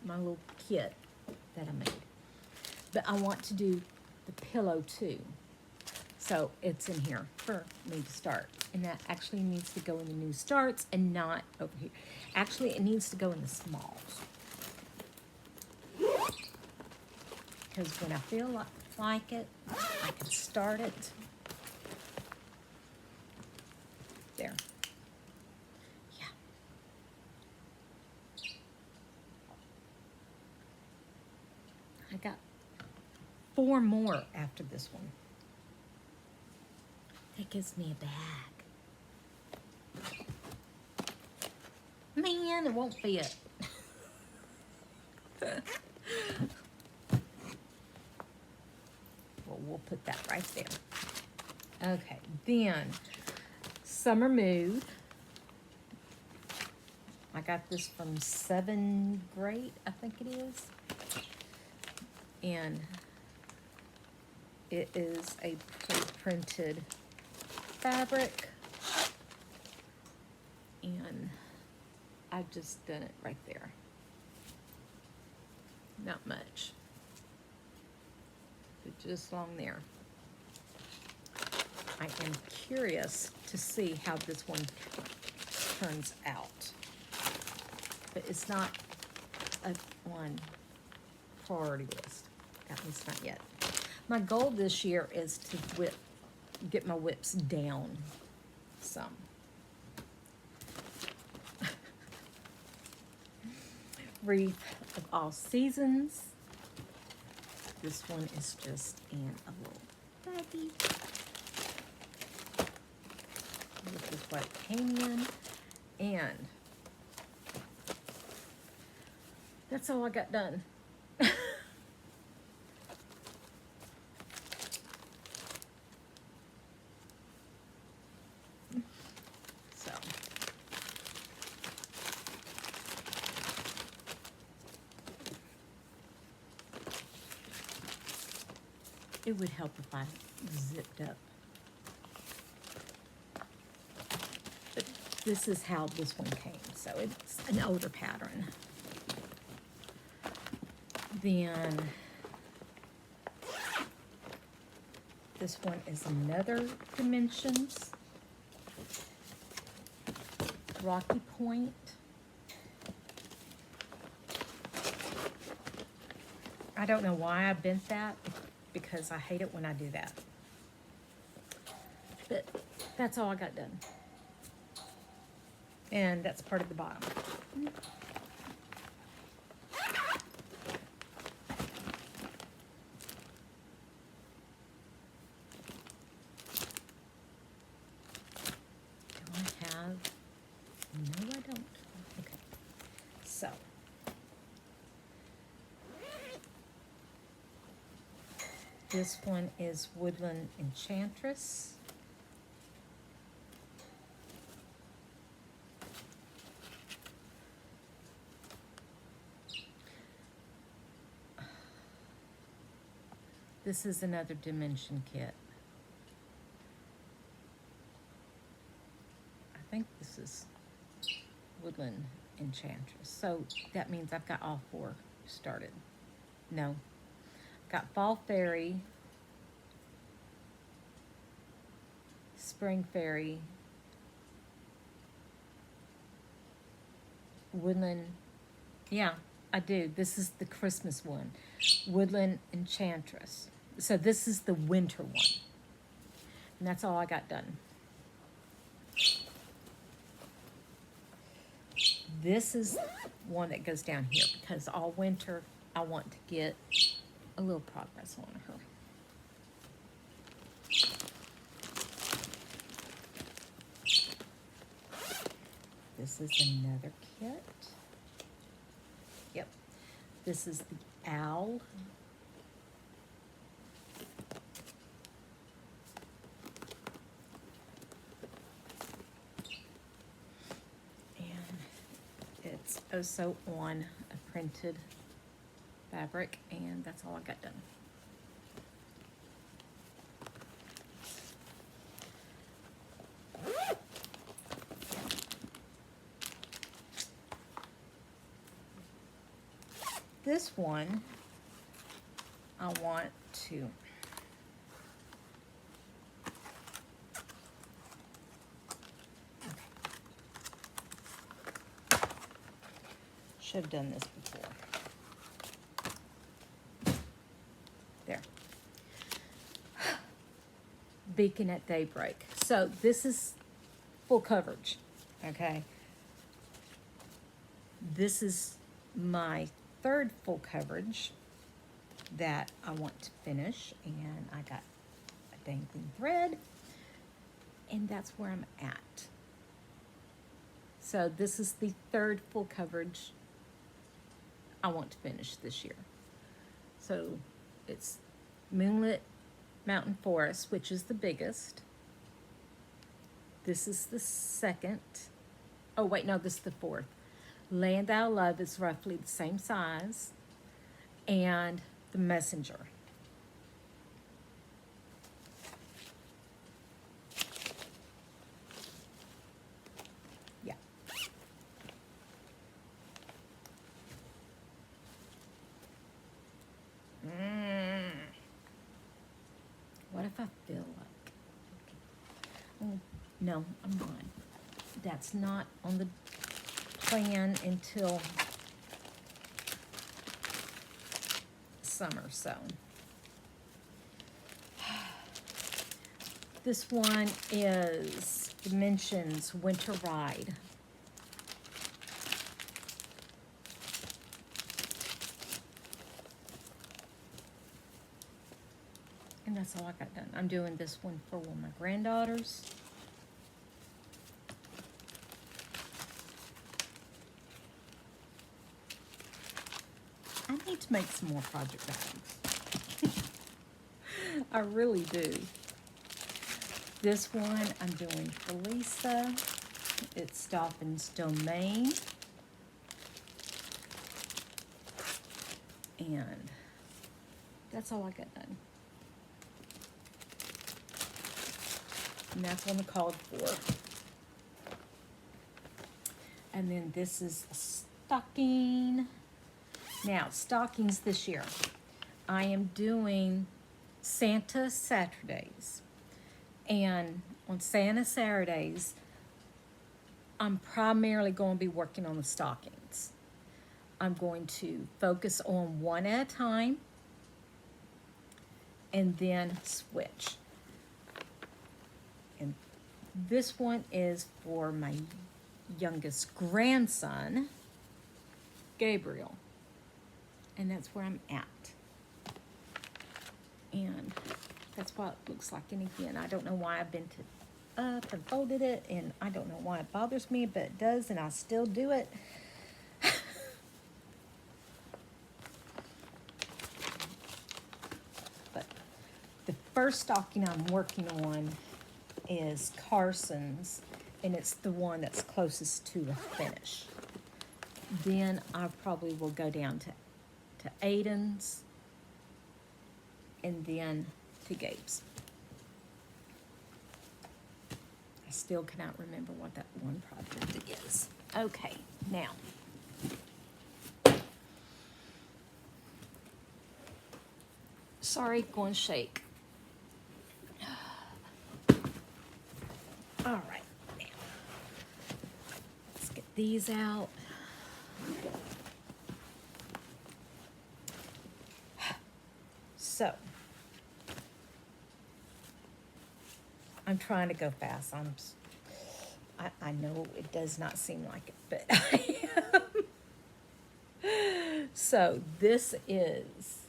my little kit that I made. But I want to do the pillow too. So it's in here for me to start. And that actually needs to go in the new starts and not over here. Actually, it needs to go in the smalls. Because when I feel like it, I can start it. There. Yeah. I got 4 more after this one. That gives me a bag. Man, it won't fit. Well, we'll put that right there. Okay, then Summer Mood. I got this from 7th grade, I think it is. And it is a pre-printed fabric. And I've just done it right there. Not much. But just along there. I am curious to see how this one turns out. But it's not on priority list. At least not yet. My goal this year is to get my whips down some. Wreath of All Seasons. This one is just in a little baggie. This is what it came in. And that's all I got done. So. It would help if I zipped up. But this is how this one came. So it's an older pattern. Then this one is another Dimensions. Rocky Point. I don't know why I bent that, because I hate it when I do that. But that's all I got done. And that's part of the bottom. Do I have? No, I don't. Okay. So. This one is Woodland Enchantress. This is another Dimension kit. I think this is Woodland Enchantress. So that means I've got all 4 started. No. Got Fall Fairy, Spring Fairy, Woodland, yeah, I do. This is the Christmas one, Woodland Enchantress. So this is the winter one. And that's all I got done. This is one that goes down here because all winter I want to get a little progress on her. This is another kit. Yep. This is the Owl. And it's also on a printed fabric, and that's all I got done. this one, I want to should have done this before. There. Beacon at daybreak. So this is full coverage, okay? This is my third full coverage that I want to finish, and I got a dangling thread, and that's where I'm at. So this is the third full coverage I want to finish this year. So it's Moonlit Mountain Forest, which is the biggest. This is the second. Oh wait, no, this is the fourth. Land I Love is roughly the same size. And The Messenger. Yeah. What if I feel like? Oh, no, I'm not. That's not on the plan until summer, so. This one is Dimensions Winter Ride. And that's all I got done. I'm doing this one for one of my granddaughters. I need to make some more project bags. I really do. This one I'm doing for Lisa. It's Dolphin's Domain. And that's all I got done. And that's one called for. And then this is a stocking. Now, stockings this year. I am doing Santa Saturdays. And on Santa Saturdays, I'm primarily going to be working on the stockings. I'm going to focus on one at a time and then switch. And this one is for my youngest grandson, Gabriel. And that's where I'm at. And that's what it looks like. And again, I don't know why I've bent it up and folded it, and I don't know why it bothers me, but it does, and I still do it. But the first stocking I'm working on is Carson's, and it's the one that's closest to the finish. Then I probably will go down to Aiden's, and then to Gabe's. I still cannot remember what that one project is. Okay, now. Sorry, going to shake. All right, now. Let's get these out. So, I'm trying to go fast. I know it does not seem like it, but I am. So, this is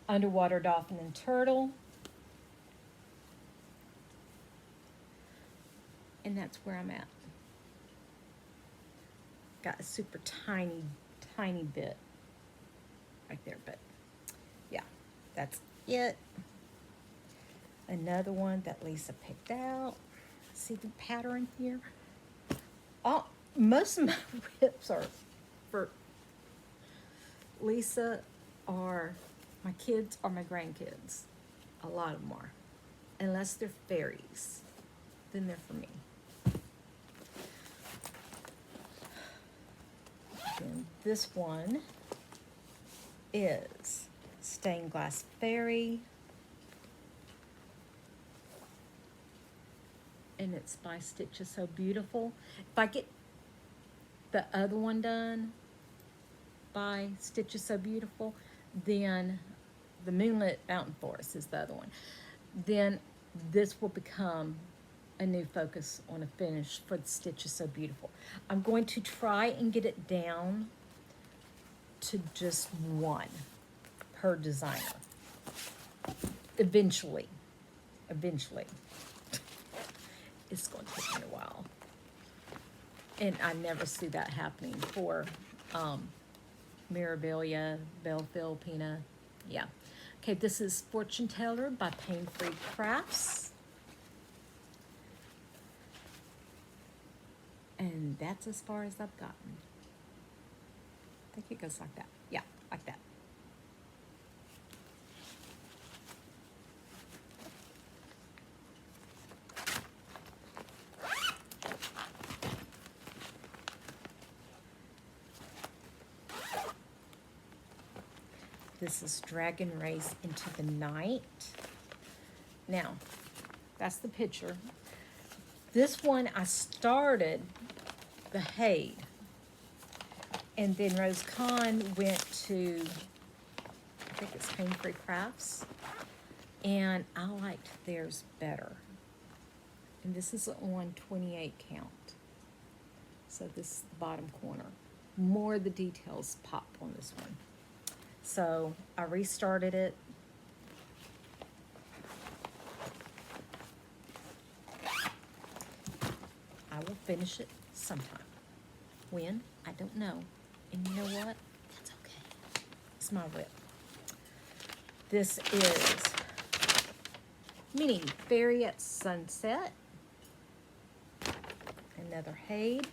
Underwater Dolphin and Turtle. And that's where I'm at. Got a super tiny, tiny bit right there, but yeah, that's it. Another one that Lisa picked out. See the pattern here? Oh, most of my WIPs are for Lisa, or my kids or my grandkids. A lot of them are. Unless they're fairies, then they're for me. Then This one is Stained Glass Fairy. And it's by Stitch Is So Beautiful. If I get the other one done by Stitch Is So Beautiful, then the Moonlit Mountain Forest is the other one. Then this will become a new focus on a finish for the Stitch Is So Beautiful. I'm going to try and get it down to just one per designer. Eventually. It's going to take me a while. And I never see that happening for Mirabilia, Belle Filipina. Yeah. Okay, this is Fortune Teller by Pain Free Crafts. And that's as far as I've gotten. I think it goes like that. Yeah, like that. This is Dragon Race Into the Night. Now, that's the picture. This one, I started the HAED. And then Rose Kahn went to, I think it's Pain Free Crafts. And I liked theirs better. And this is on 28 count. So this is the bottom corner. More of the details pop on this one. So I restarted it. I will finish it sometime. When? I don't know. And you know what? That's okay. It's my WIP. This is Mini Fairy at Sunset. Another HAED.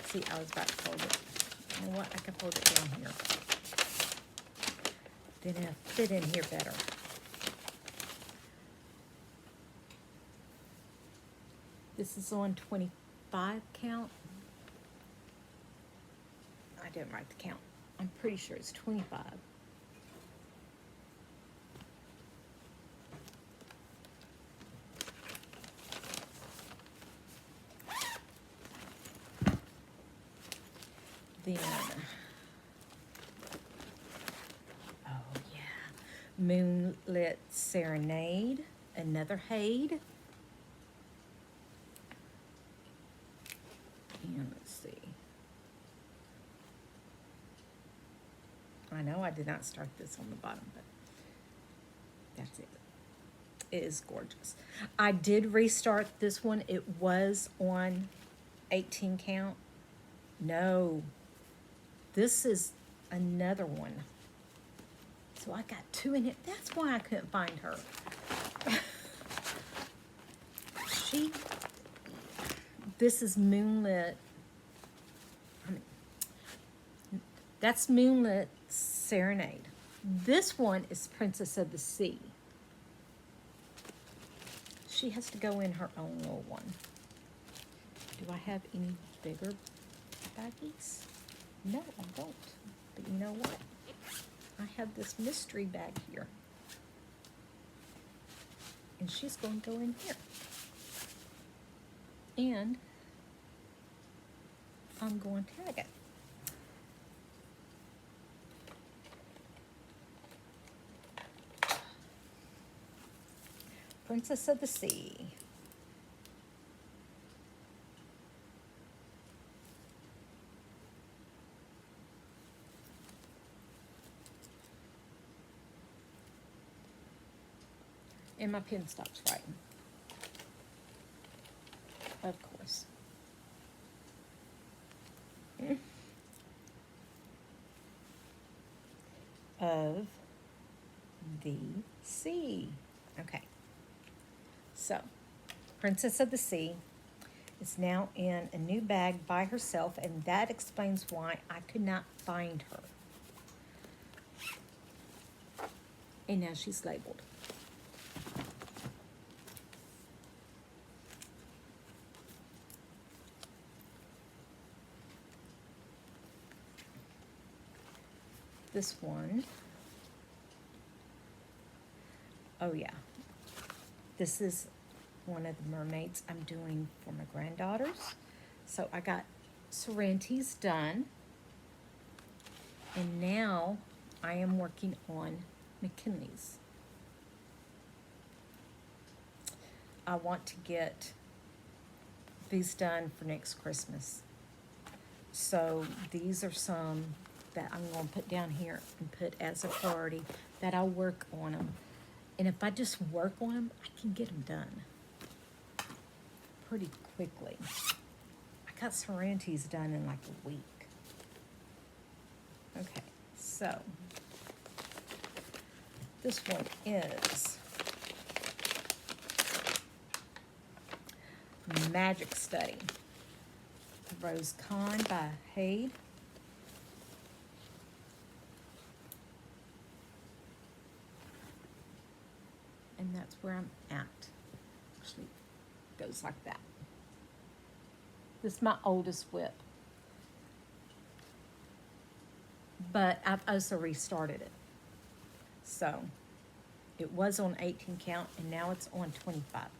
See, I was about to fold it. You know what? I can fold it down here. Then it'll fit in here better. This is on 25 count. I didn't write the count. I'm pretty sure it's 25. Then, oh yeah, Moonlit Serenade, another HAED. And let's see. I know I did not start this on the bottom, but that's it. It is gorgeous. I did restart this one. It was on 18 count. No. This is another one. So I got two in it. That's why I couldn't find her. This is Moonlit. That's Moonlit Serenade. This one is Princess of the Sea. She has to go in her own little one. Do I have any bigger baggies? No, I don't. But you know what? I have this mystery bag here. And she's going to go in here. And I'm going to tag it. Princess of the Sea. And my pen stops writing. Of course. Of the Sea. Okay. So, Princess of the Sea is now in a new bag by herself, and that explains why I could not find her. And now she's labeled. this one. Oh yeah, this is one of the mermaids I'm doing for my granddaughters. So I got Sorrentis done, and now I am working on McKinley's. I want to get these done for next Christmas. So these are some that I'm going to put down here and put as a priority that I'll work on them. And if I just work on them, I can get them done pretty quickly. I got Sorrentis done in like a week. Okay, so this one is Magic Study. Rose Con by HAED. And that's where I'm at. Actually, it goes like that. This is my oldest WIP. But I've also restarted it. So, it was on 18 count, and now it's on 25 count.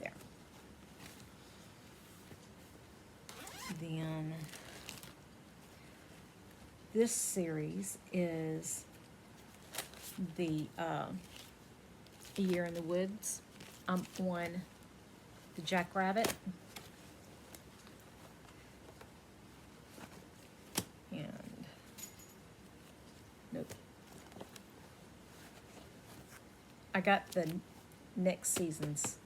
There. Then, this series is the A Year in the Woods. I'm on the Jackrabbit. And, nope. I got the next seasons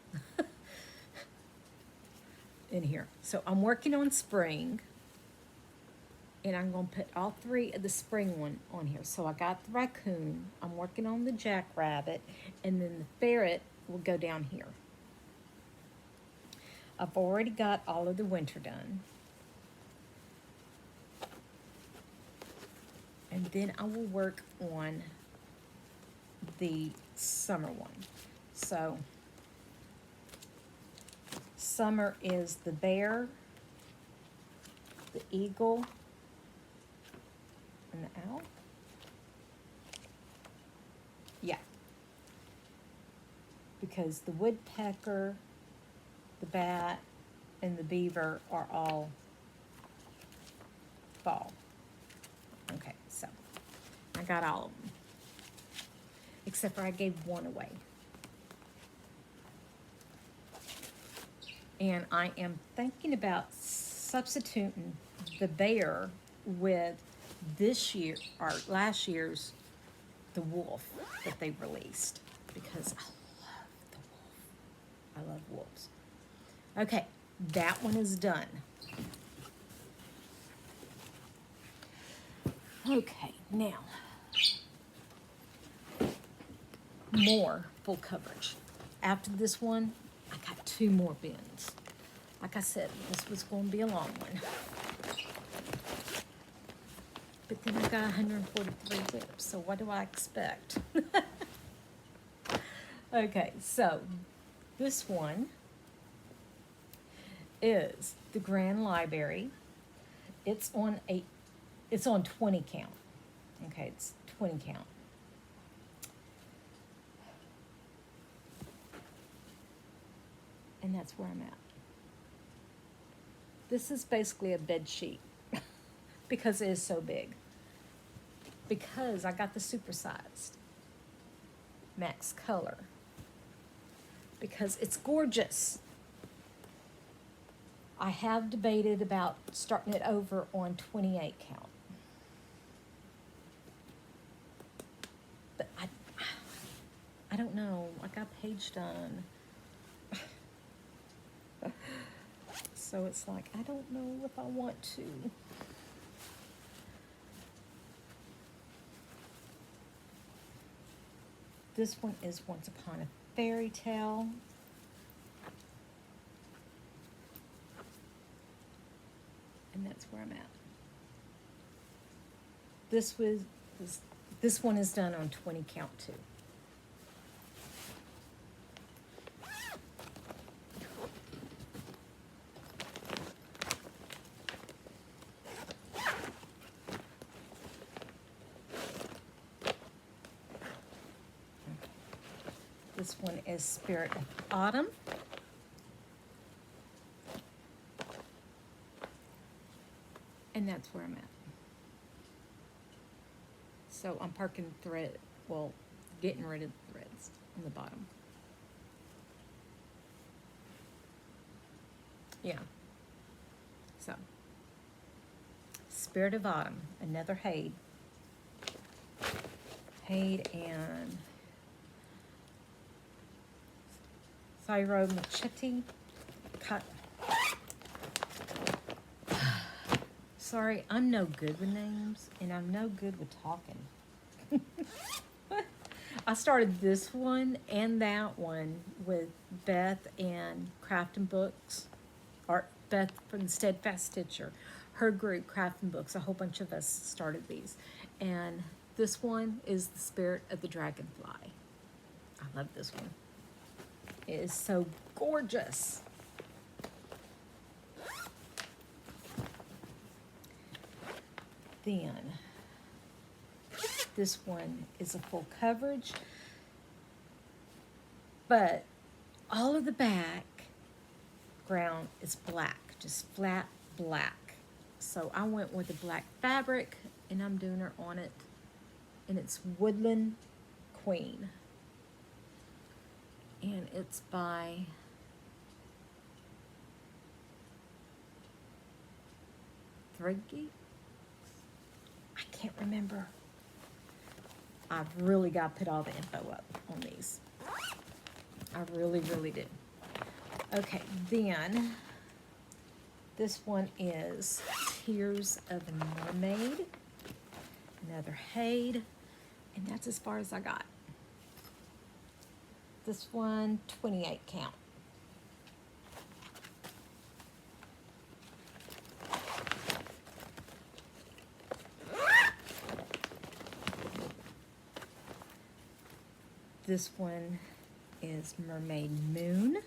in here. So I'm working on spring. And I'm going to put all three of the spring one on here. So I got the raccoon. I'm working on the jackrabbit. And then the ferret will go down here. I've already got all of the winter done. And then I will work on the summer one. So, summer is the bear, the eagle, and the owl. Yeah. Because the woodpecker, the bat, and the beaver are all fall. Okay, so I got all of them. Except for I gave one away. And I am thinking about substituting the bear with this year, or last year's, the wolf that they released. Because I love the wolf. I love wolves. Okay, that one is done. Okay, now, more full coverage. After this one, I got 2 more bins. Like I said, this was going to be a long one. But then I got 143 WIPs, so what do I expect? Okay, so this one is the Grand Library. It's on 20 count. Okay, it's 20 count. And that's where I'm at. This is basically a bed sheet because it is so big. Because I got the supersized max color. Because it's gorgeous. I have debated about starting it over on 28 count. But I don't know. I got page done. So it's like, I don't know if I want to. This one is Once Upon a Fairy Tale. And that's where I'm at. This one is done on 20 count too. This one is Spirit of Autumn. And that's where I'm at. So I'm parking thread, well, getting rid of the threads on the bottom. Yeah. So, Spirit of Autumn, another HAED. HAED and Thyro Machete. Cut. Sorry, I'm no good with names, and I'm no good with talking. I started this one and that one with Beth and Crafting Books, or Beth from the Steadfast Stitcher. Her group, Crafting Books, a whole bunch of us started these. And this one is the Spirit of the Dragonfly. I love this one. It is so gorgeous. Then, this one is a full coverage, but all of the background is black, just flat black. So I went with the black fabric, and I'm doing her on it, and it's Woodland Queen. And it's by Threadgeek. I can't remember. I've really got to put all the info up on these. I really, really do. Okay, then this one is Tears of a Mermaid. Another HAED. And that's as far as I got. This one, 28 count. This one is Mermaid Moon,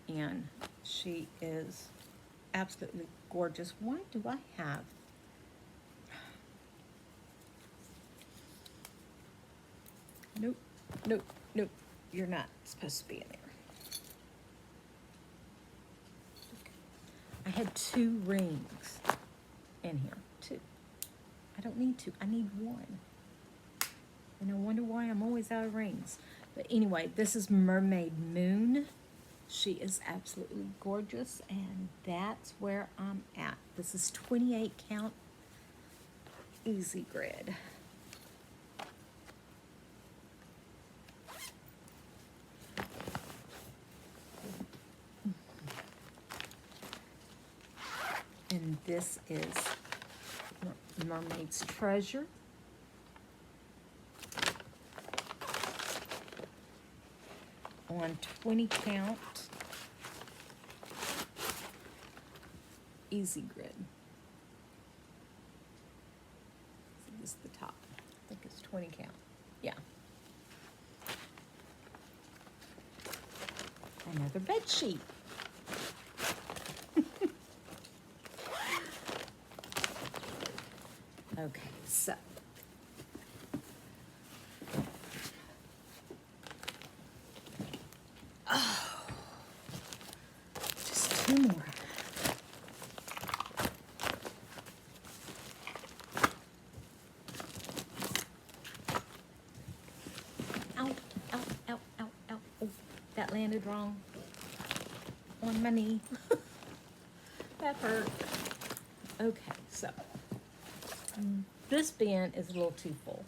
and she is absolutely gorgeous. Why do I have? Nope, nope, nope. You're not supposed to be in there. I had 2 rings in here, 2. I don't need 2, I need 1. And I wonder why I'm always out of rings. But anyway, this is Mermaid Moon. She is absolutely gorgeous, and that's where I'm at. This is 28 count easy grid. And this is Mermaid's Treasure. On 20 count easy grid. So this is the top. I think it's 20 count. Yeah. Another bed sheet. Okay, so just 2 more. Ow, ow, ow, ow, ow. Oh, that landed wrong on my knee. That hurt. Okay, so this bin is a little too full.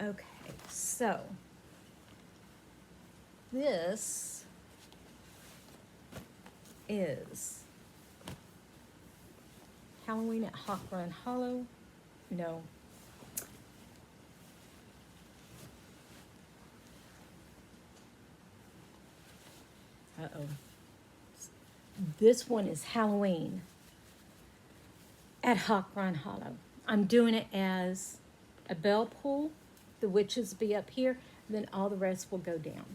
Okay, so this is Halloween at Hawk Run Hollow. No. Uh-oh. This one is Halloween at Hawk Run Hollow. I'm doing it as a bell pull. The witches be up here, then all the rest will go down.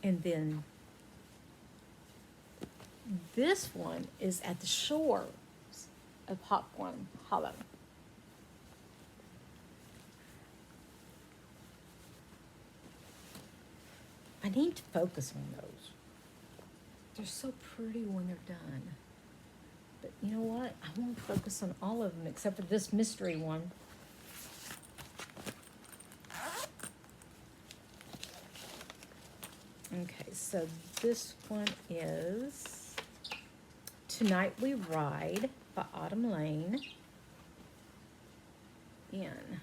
And then this one is at the shores of Popcorn Hollow. I need to focus on those. They're so pretty when they're done. But you know what? I want to focus on all of them except for this mystery one. Okay, so this one is Tonight We Ride by Autumn Lane. And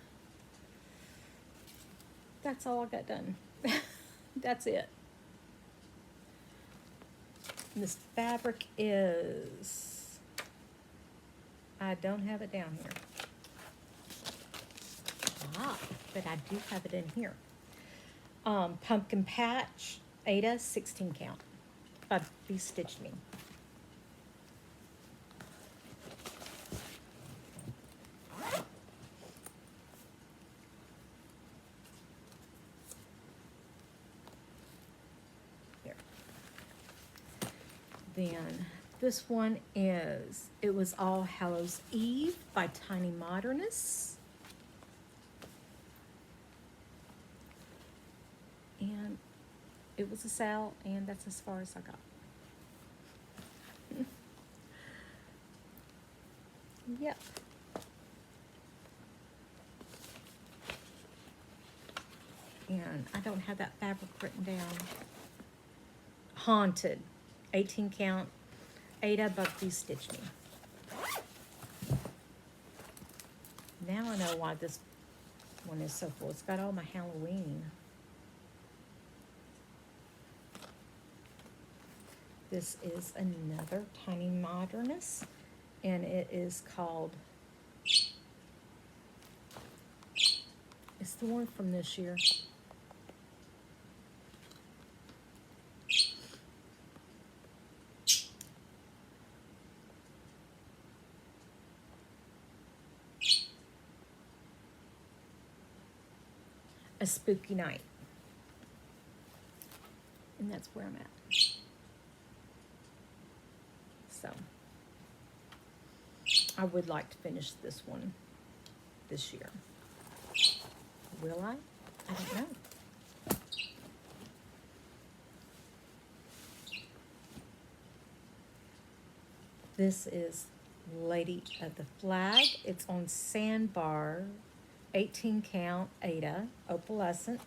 that's all I got done. That's it. And this fabric is, I don't have it down here. Ah, but I do have it in here. Pumpkin Patch, Ada, 16 count by Be Stitched Me. Here. Then this one is It Was All Hallows Eve by Tiny Modernists. And it was a sale, and that's as far as I got. Yep. And I don't have that fabric written down. Haunted, 18 count, Ada by Be Stitched Me. Now I know why this one is so full. It's got all my Halloween. This is another Tiny Modernist, and it is called, it's the one from this year. A Spooky Night. And that's where I'm at. So, I would like to finish this one this year. Will I? I don't know. This is Lady of the Flag. It's on Sandbar, 18 count, Ada, opalescent.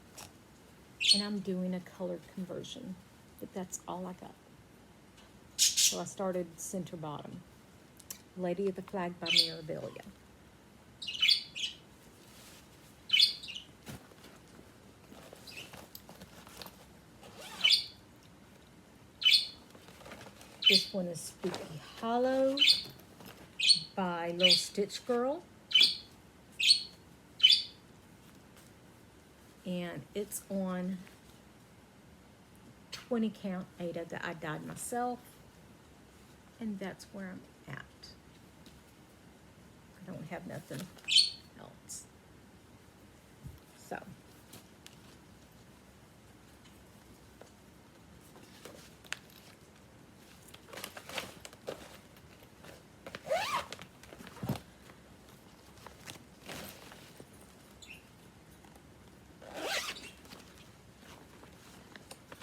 And I'm doing a colored conversion, but that's all I got. So I started center bottom. Lady of the Flag by Mirabilia. This one is Spooky Hollow by Little Stitch Girl. And it's on 20 count Ada that I dyed myself. And that's where I'm at. I don't have nothing else. So.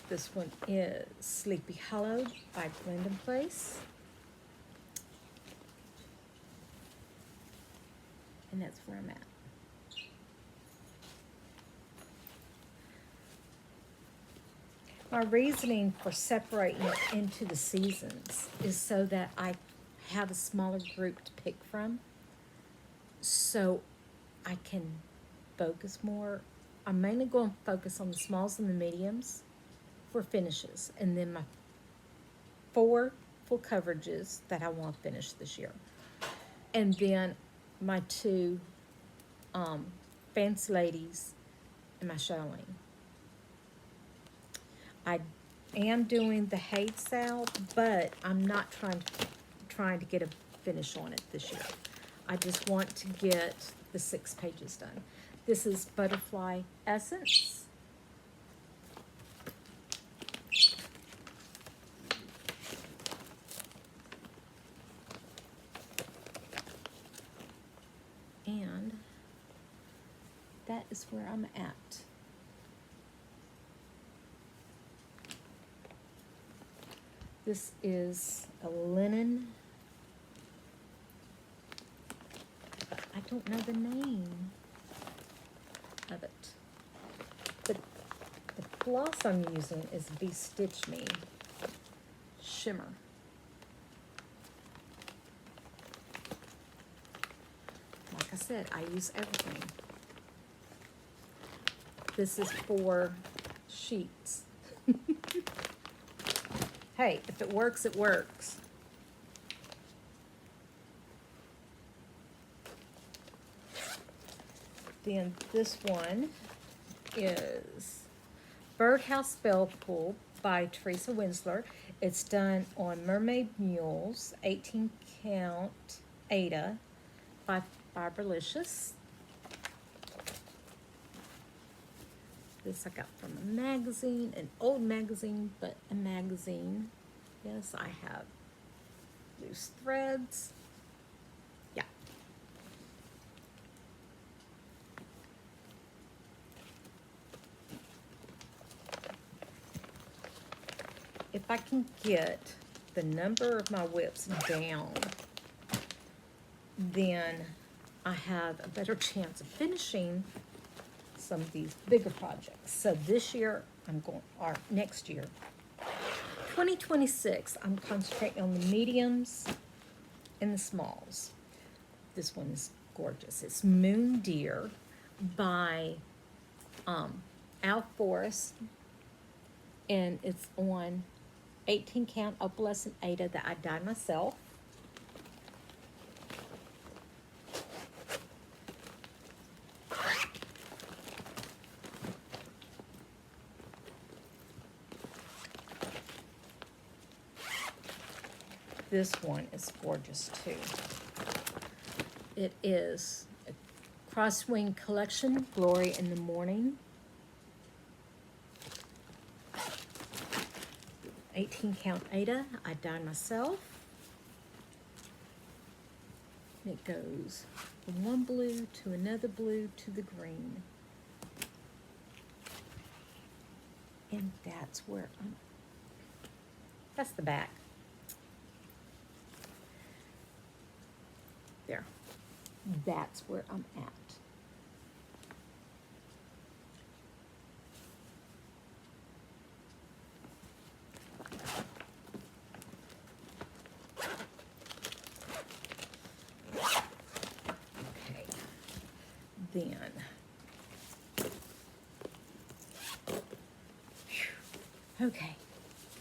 This one is Sleepy Hollow by Glendon Place. And that's where I'm at. My reasoning for separating it into the seasons is so that I have a smaller group to pick from, so I can focus more. I'm mainly going to focus on the smalls and the mediums for finishes, and then my 4 full coverages that I want to finish this year. And then my 2 Fancy Ladies and my Charlene. I am doing the HAED sale, but I'm not trying to get a finish on it this year. I just want to get the 6 pages done. This is Butterfly Essence. that is where I'm at. This is a linen. I don't know the name of it. But the floss I'm using is Be Stitch Me Shimmer. Like I said, I use everything. This is for sheets. Hey, if it works, it works. Then this one is Birdhouse Spell Pool by Teresa Winsler. It's done on Mermaid Mules, 18 count Ada by Fiberlicious. This I got from a magazine, an old magazine, but a magazine. Yes, I have loose threads. Yeah. If I can get the number of my whips down, then I have a better chance of finishing some of these bigger projects. So this year, or next year, 2026, I'm concentrating on the mediums and the smalls. This one is gorgeous. It's Moon Deer by Al Forrest, and it's on 18 count opalescent Ada that I dyed myself. This one is gorgeous too. It is a Crosswing Collection, Glory in the Morning. 18 count Ada, I dyed myself. And it goes from one blue to another blue to the green. And that's where that's the back. There. That's where I'm at. Okay. Then. Okay.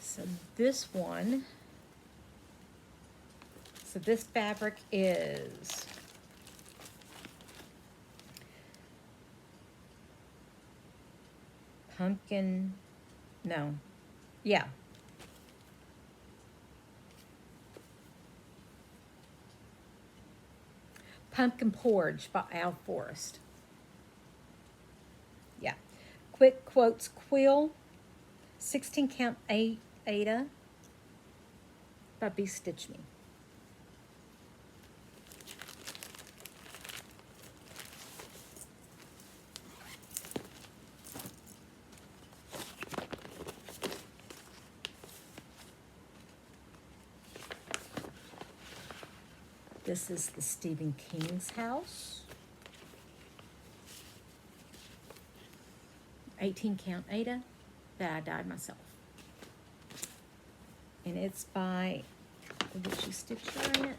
So this one. So this fabric is pumpkin, no, yeah. Pumpkin Porridge by Al Forrest. Yeah. Quick Quotes Quill, 16 count Ada by Be Stitch Me. This is the Stephen King's house. 18 count Ada that I dyed myself. And it's by the Witchy Stitcher in it.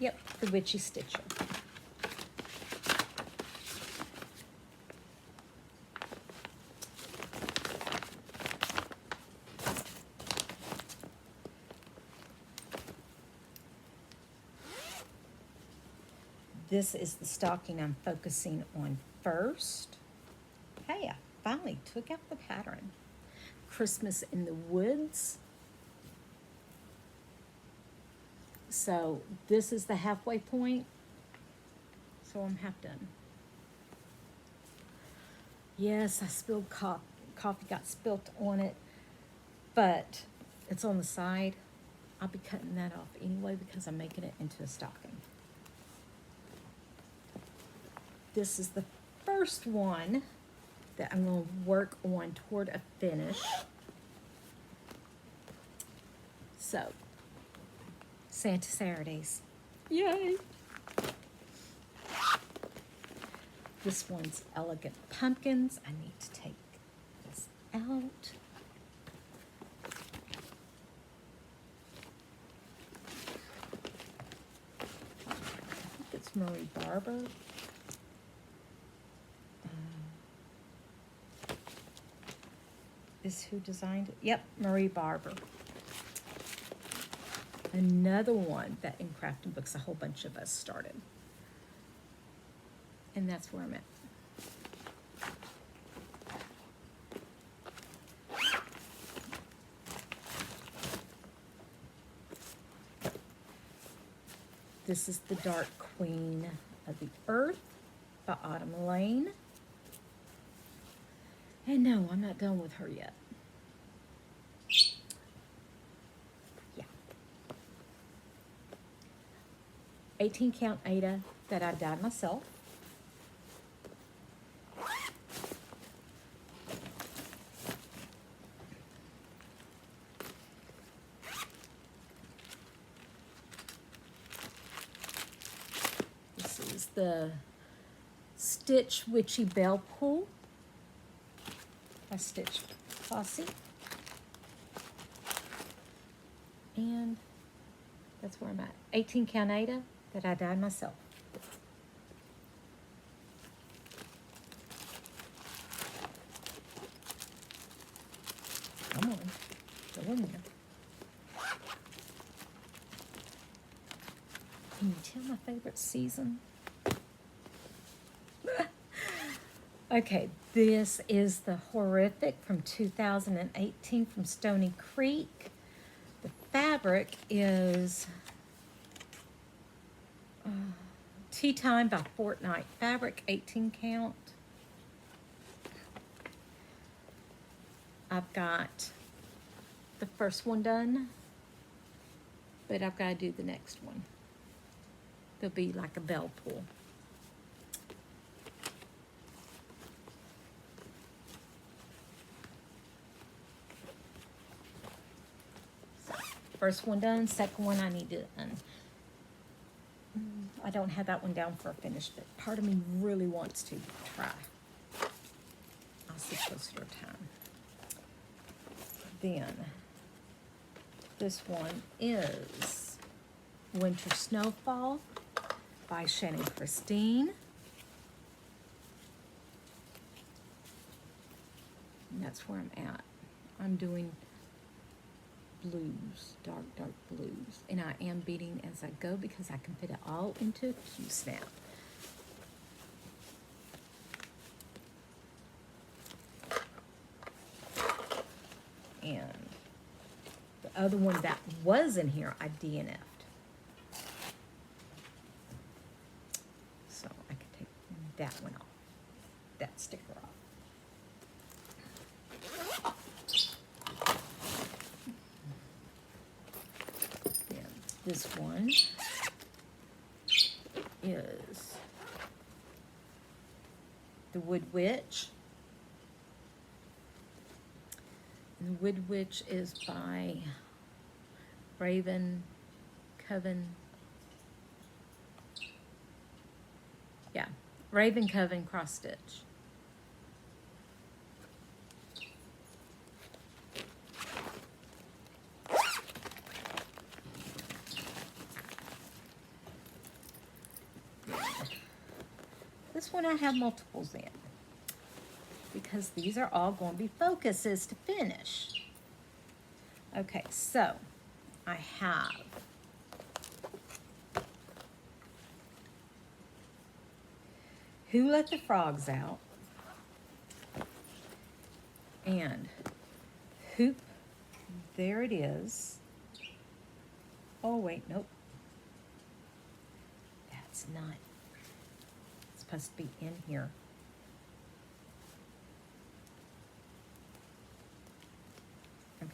Yep, the Witchy Stitcher. This is the stocking I'm focusing on first. Hey, I finally took out the pattern. Christmas in the Woods. So this is the halfway point. So I'm half done. Yes, I spilled coffee. Coffee got spilt on it, but it's on the side. I'll be cutting that off anyway because I'm making it into a stocking. This is the first one that I'm going to work on toward a finish. So, Santa Saturdays. Yay! This one's Elegant Pumpkins. I need to take this out. I think it's Marie Barber. Is who designed it? Yep, Marie Barber. Another one that in Crafting Books a whole bunch of us started. And that's where I'm at. This is The Dark Queen of the Earth by Autumn Lane. And no, I'm not done with her yet. Yeah. 18 count Ada that I dyed myself. This is the Stitch Witchy Bell Pull by Stitch Posse. And that's where I'm at. 18 count Ada that I dyed myself. Come on, go in there. Can you tell my favorite season? Okay, this is the Horrific from 2018 from Stony Creek. The fabric is Tea Time by Fortnight Fabric, 18 count. I've got the first one done, but I've got to do the next one. There'll be like a bell pull. First one done, second one I need to I don't have that one down for a finish, but part of me really wants to try. I'll see closer to time. Then, this one is Winter Snowfall by Shannon Christine. And that's where I'm at. I'm doing blues, dark blues, and I am beading as I go because I can fit it all into a Q-snap. And the other one that was in here, I DNF'd. So I could take that one off, that sticker off. This one is the Wood Witch. And the Wood Witch is by Raven Coven. Yeah, Raven Coven Cross Stitch. This one I have multiples in because these are all going to be focuses to finish. Okay, so I have Who Let the Frogs Out and Hoop, there it is. Oh wait, nope. That's not supposed to be in here. Okay.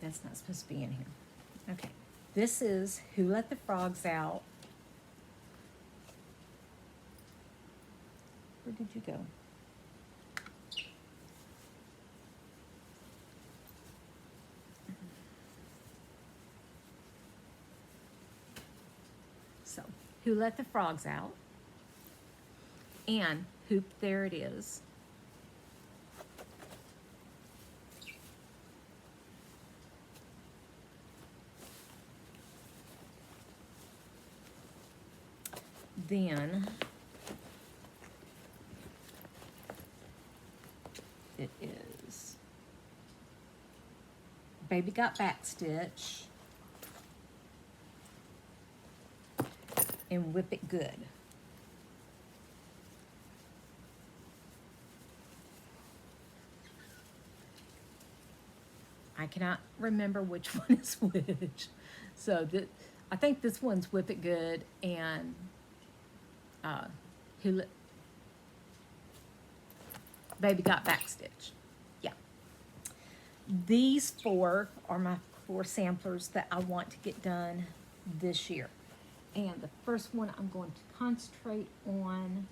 That's not supposed to be in here. Okay. This is Who Let the Frogs Out Where did you go? So, Who Let the Frogs Out? And Hoop, There It Is. Then it is Baby Got Backstitch and Whip It Good. I cannot remember which one is which. So I think this one's Whip It Good and Baby Got Backstitch. Yeah. These 4 are my 4 samplers that I want to get done this year. And the first one I'm going to concentrate on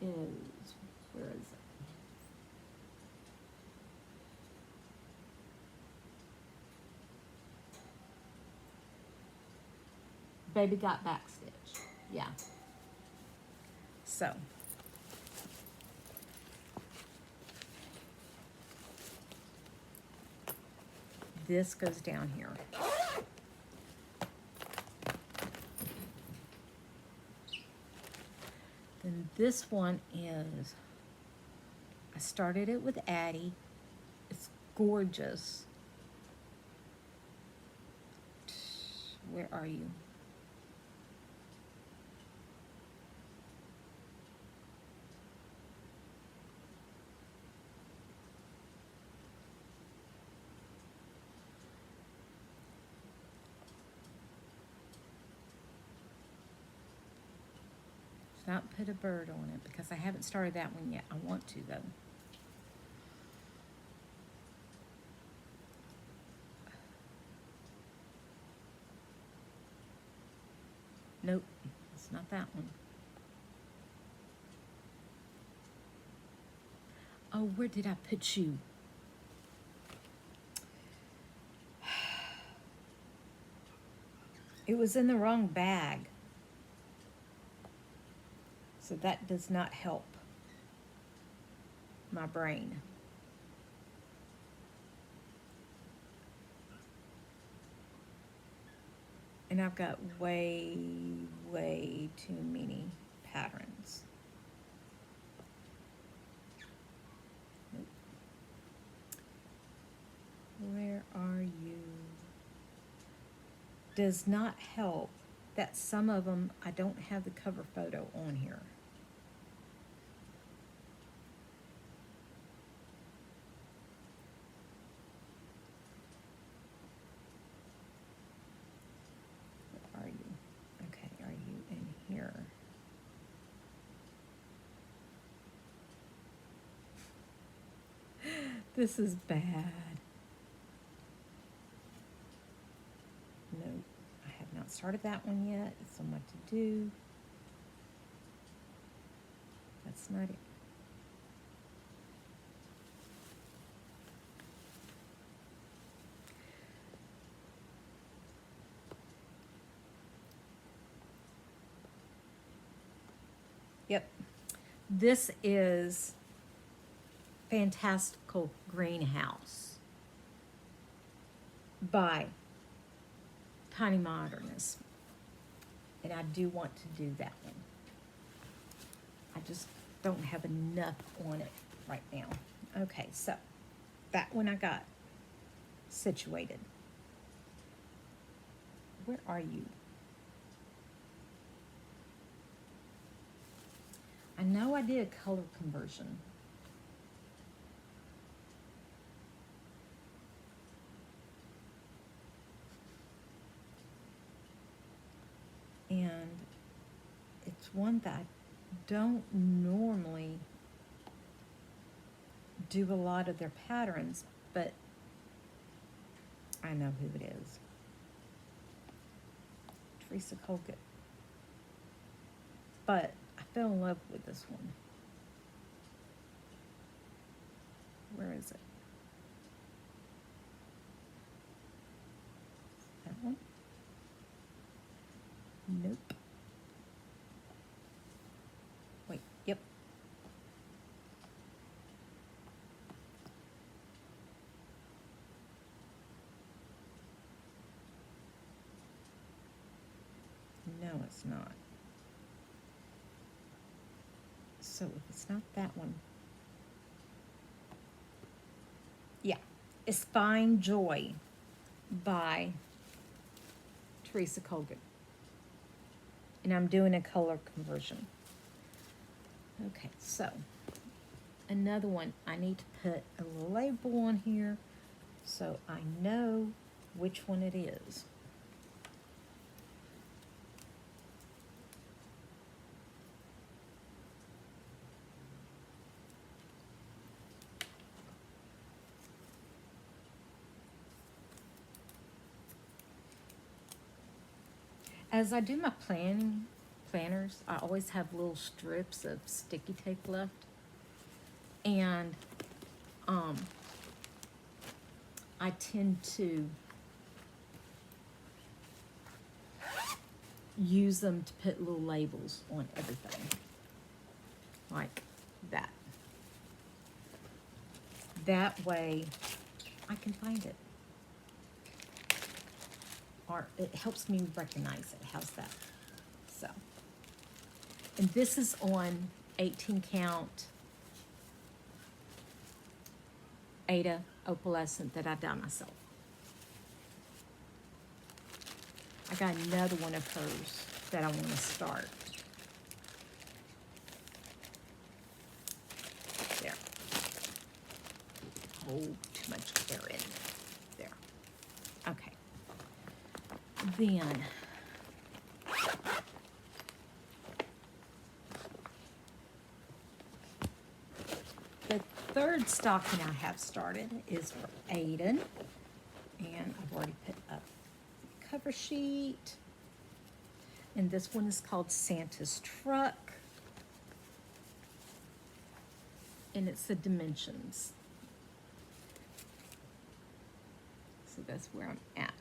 is, where is it? Baby Got Backstitch. Yeah. So. This goes down here. Then this one is, I started it with Addie. It's gorgeous. Where are you? Not put a bird on it because I haven't started that one yet. I want to though. Nope, it's not that one. Oh, where did I put you? It was in the wrong bag. So that does not help my brain. And I've got way, way too many patterns. Where are you? Does not help that some of them I don't have the cover photo on here. Where are you? Okay, are you in here? This is bad. No, I have not started that one yet. It's so much to do. That's not it. Yep. This is Fantastical Greenhouse by Tiny Modernist. And I do want to do that one. I just don't have enough on it right now. Okay, so that one I got situated. Where are you? I know I did a color conversion. And it's one that I don't normally do a lot of their patterns, but I know who it is. Teresa Colgate. But I fell in love with this one. Where is it? That one? Nope. Wait, yep. No, it's not. So if it's not that one. Yeah, it's Find Joy by Teresa Colgan. And I'm doing a color conversion. Okay, so another one, I need to put a little label on here so I know which one it is. As I do my planners, I always have little strips of sticky tape left. And I tend to use them to put little labels on everything. Like that. That way I can find it. Or it helps me recognize it. How's that? So, and this is on 18 count Ada opalescent that I dye myself. I got another one of hers that I want to start. There. Oh, too much air in there. Okay. Then the third stocking I have started is for Aiden, and I've already put up the cover sheet. And this one is called Santa's Truck, and it's the dimensions. So that's where I'm at.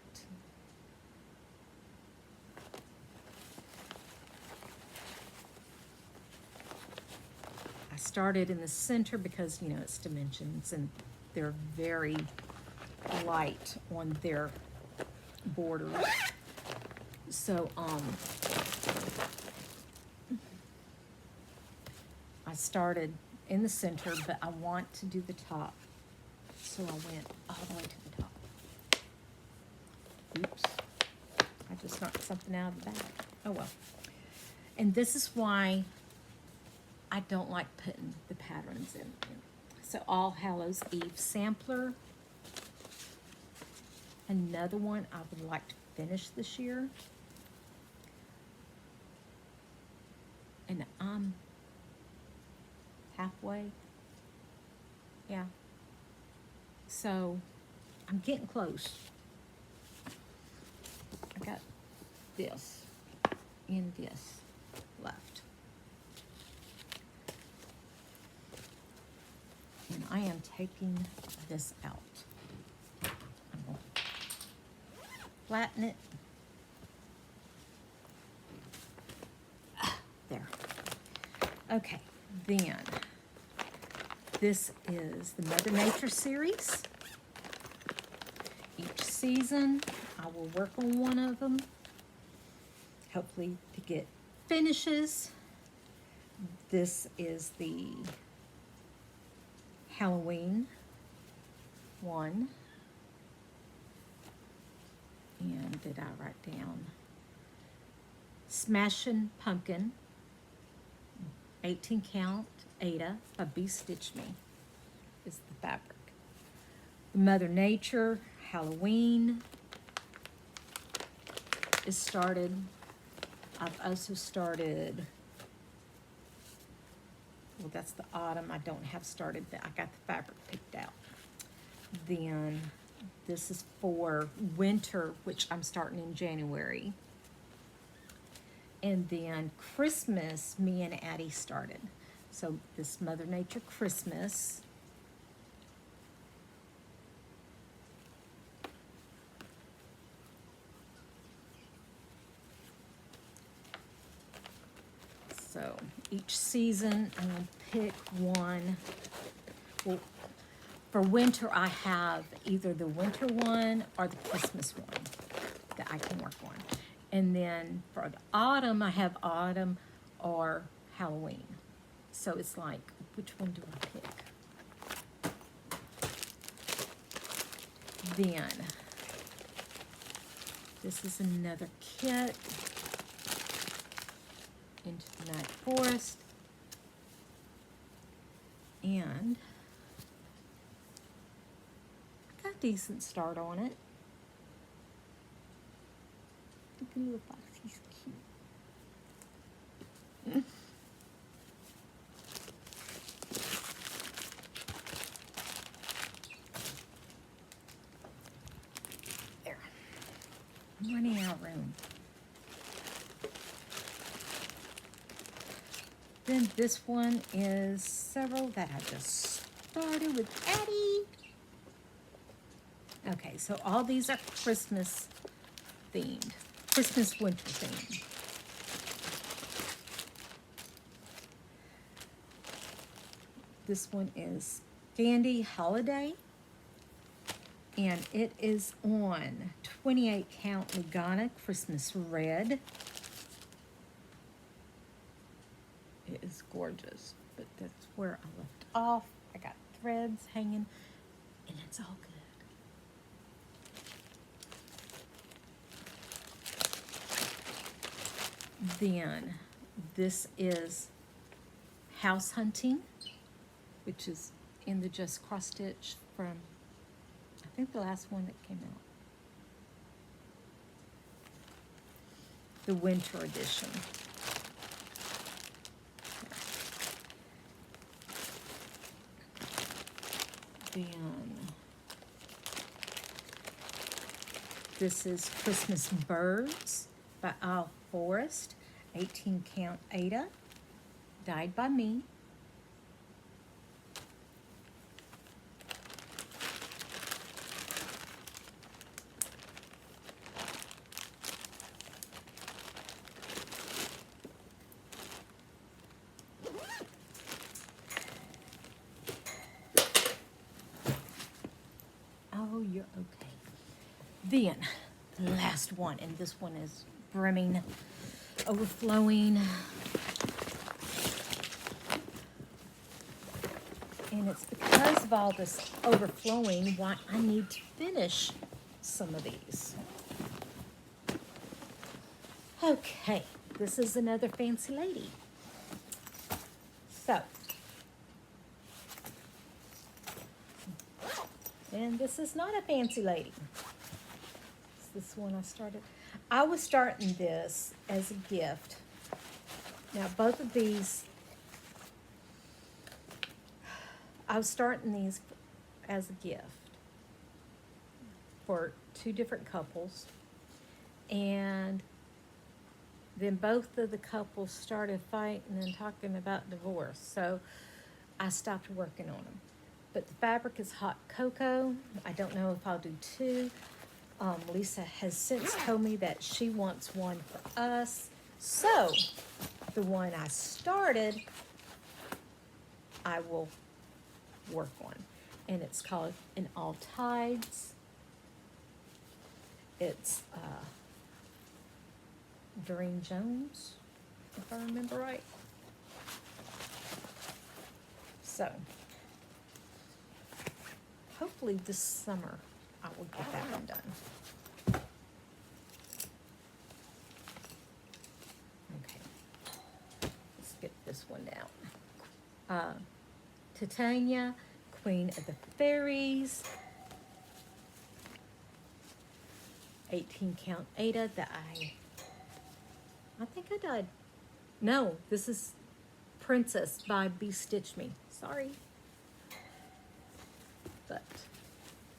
I started in the center because, you know, it's dimensions and they're very light on their borders. So, I started in the center, but I want to do the top. So I went all the way to the top. Oops. I just knocked something out of the bag. Oh well. And this is why I don't like putting the patterns in. So All Hallows Eve sampler. Another one I would like to finish this year. And I'm halfway. Yeah. So I'm getting close. I got this and this left. And I am taking this out. I'm going to flatten it. There. Okay, then this is the Mother Nature series. Each season I will work on one of them, hopefully to get finishes. This is the Halloween one. And did I write down Smashing Pumpkin, 18 count Ada by B Stitch Me is the fabric. Mother Nature Halloween is started. I've also started, well, that's the autumn. I don't have started, but I got the fabric picked out. Then this is for winter, which I'm starting in January. And then Christmas, me and Addie started. So this Mother Nature Christmas. So each season, I'm going to pick one. Well, for winter, I have either the winter one or the Christmas one that I can work on. And then for the autumn, I have autumn or Halloween. So it's like, which one do I pick? Then, this is another kit. Into the Night Forest. And I got a decent start on it. Look at the little fox, he's cute. There. I'm running out of room. Then this one is several that I just started with Addie. Okay, so all these are Christmas themed, Christmas winter themed. This one is Candy Holiday, and it is on 28 count Lugana Christmas Red. It is gorgeous, but that's where I left off. I got threads hanging, and it's all good. Then this is House Hunting, which is in the Just Cross Stitch from, I think, the last one that came out. The winter edition. Then this is Christmas Birds by Al Forrest, 18 count Ada, dyed by me. Oh, you're okay. Then, the last one, and this one is brimming, overflowing. And it's because of all this overflowing why I need to finish some of these. Okay, this is another fancy lady. So, and this is not a fancy lady. It's this one I started. I was starting this as a gift. Now, both of these, I was starting these as a gift for two different couples. And then both of the couples started fighting and talking about divorce. So I stopped working on them. But the fabric is hot cocoa. I don't know if I'll do two. Lisa has since told me that she wants one for us. So the one I started, I will work on. And it's called In All Tides. It's Doreen Jones, if I remember right. So hopefully this summer I will get that one done. Okay, let's get this one down. Titania, Queen of the Fairies. 18 count Ada that I think I died. No, this is Princess by Be Stitch Me. Sorry. But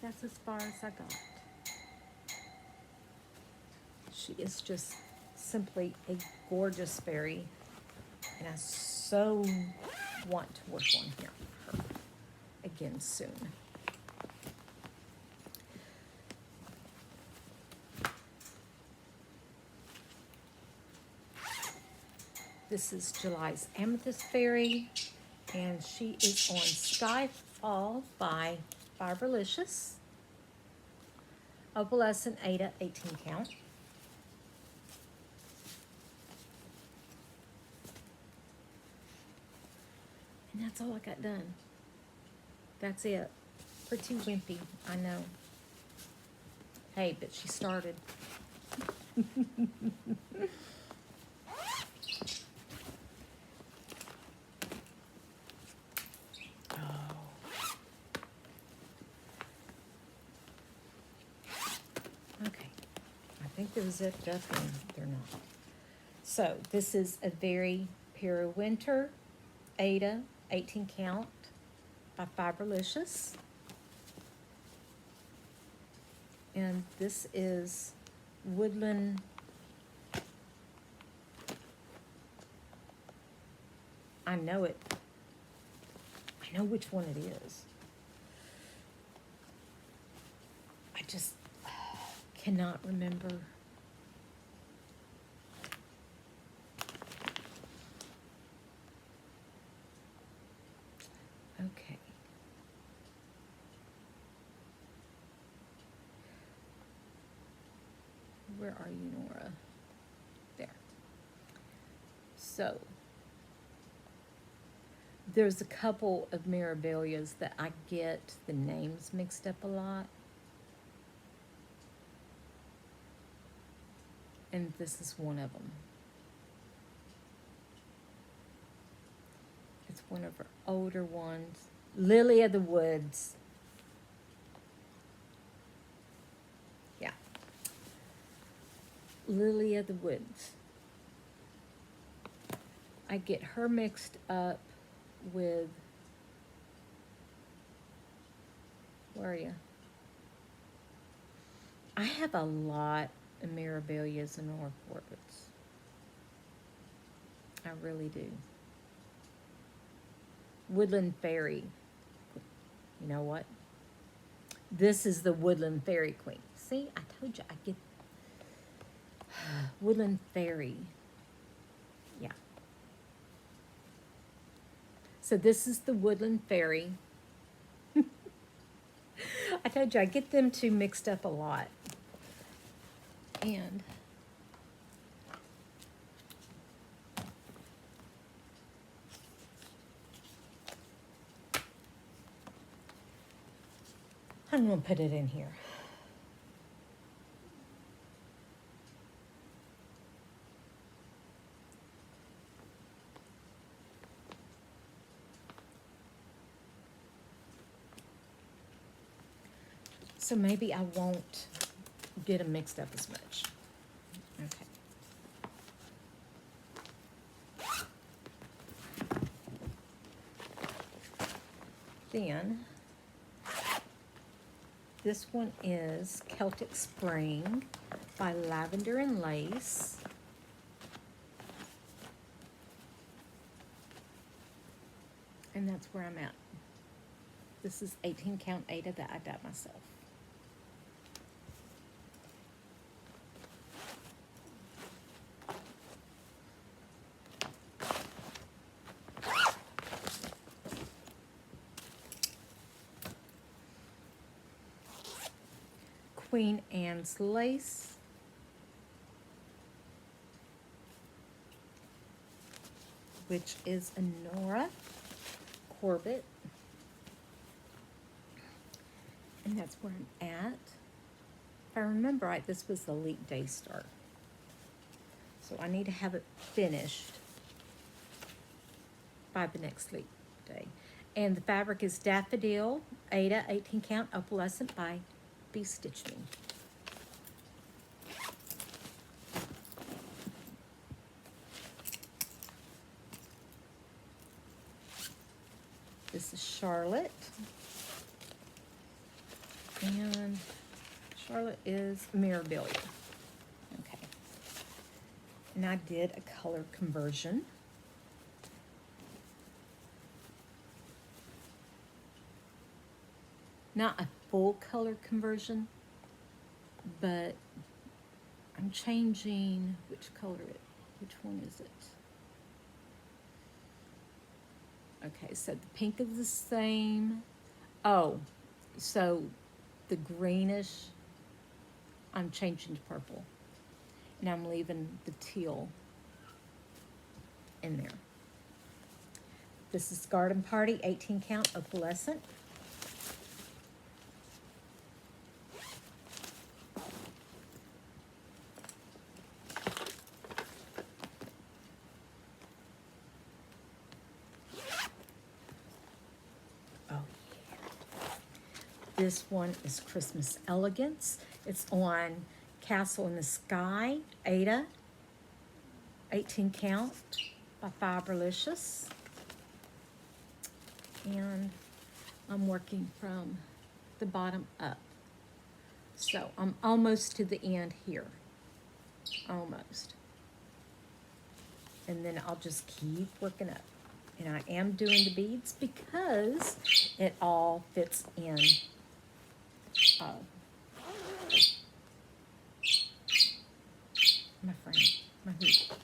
that's as far as I got. She is just simply a gorgeous fairy, and I so want to work on her again soon. This is July's Amethyst Fairy, and she is on Skyfall by Fiberlicious. Opalescent Ada 18 count. And that's all I got done. That's it. Pretty wimpy, I know. Hey, but she started. Okay, I think they're zipped up and they're not. So this is a very pure winter Ada 18 count by Fiberlicious. And this is Woodland I know it. I know which one it is. I just cannot remember. Okay. Where are you, Nora? There. So, there's a couple of Mirabilias that I get the names mixed up a lot. And this is one of them. It's one of her older ones. Lily of the Woods. Yeah. Lily of the Woods. I get her mixed up with, where are you? I have a lot of Mirabilias and North Orbits. I really do. Woodland Fairy. You know what? This is the Woodland Fairy Queen. See, I told you I get Woodland Fairy. Yeah. So this is the Woodland Fairy. I told you I get them two mixed up a lot. And I'm going to put it in here. So maybe I won't get them mixed up as much. Okay. Then, this one is Celtic Spring by Lavender and Lace. And that's where I'm at. This is 18 count Ada that I dyed myself. Queen Anne's Lace. Which is a Nora Corbett. And that's where I'm at. If I remember right, this was the Leap Day start. So I need to have it finished by the next Leap Day. And the fabric is Daffodil, Ada, 18 count, opalescent by Be Stitch Me. This is Charlotte. And Charlotte is Mirabilia. Okay. And I did a color conversion. Not a full color conversion, but I'm changing which one is it? Okay, so the pink is the same. Oh, so the greenish, I'm changing to purple. And I'm leaving the teal in there. This is Garden Party, 18 count opalescent. This one is Christmas Elegance. It's on Castle in the Sky, Ada, 18 count by Fiberlicious. And I'm working from the bottom up. So I'm almost to the end here, almost. And then I'll just keep working up. And I am doing the beads because it all fits in. My friend, my hoop.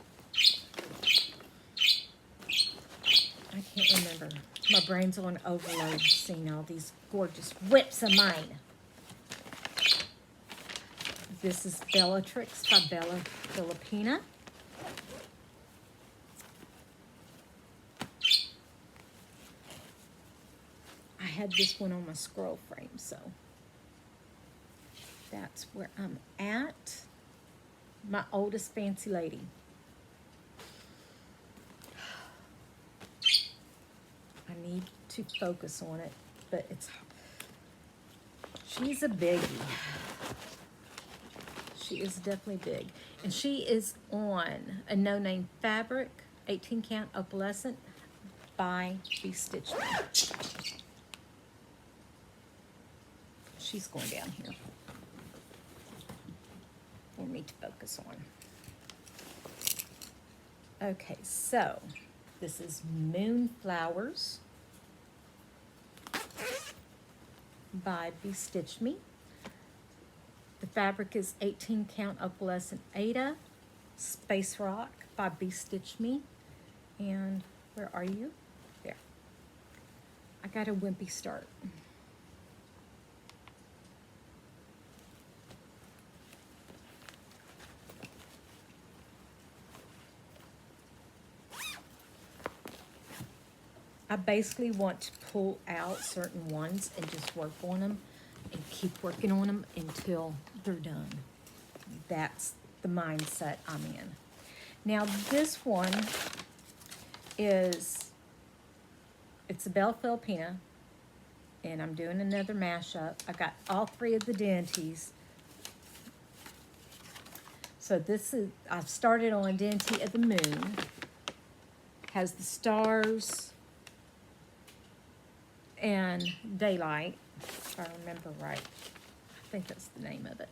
I can't remember. My brain's on overload seeing all these gorgeous whips of mine. This is Bellatrix by Bella Filipina. I had this one on my scroll frame, so that's where I'm at. My oldest fancy lady. I need to focus on it, but she's a biggie. She is definitely big. And she is on a no-name fabric, 18 count opalescent by Be Stitched. She's going down here for me to focus on. Okay, so this is Moonflowers by Be Stitched Me. The fabric is 18 count opalescent Ada, Space Rock by Be Stitched Me. And where are you? There. I got a wimpy start. I basically want to pull out certain ones and just work on them and keep working on them until they're done. That's the mindset I'm in. Now this one it's a Bella Filipina, and I'm doing another mashup. I got all three of the dainties. So this is, I've started on Dainty of the Moon. Has the stars and daylight, if I remember right. I think that's the name of it.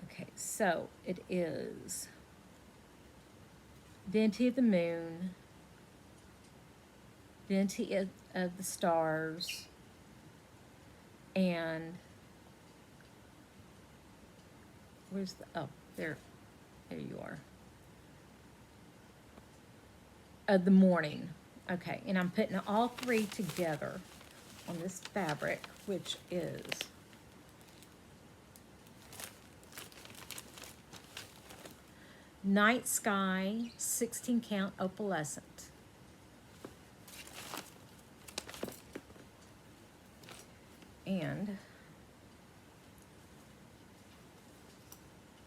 Okay, so it is Dainty of the Moon, Dainty of the Stars, and where's the, oh, there you are. The Morning. Okay, and I'm putting all three together on this fabric, which is Night Sky 16 count opalescent. And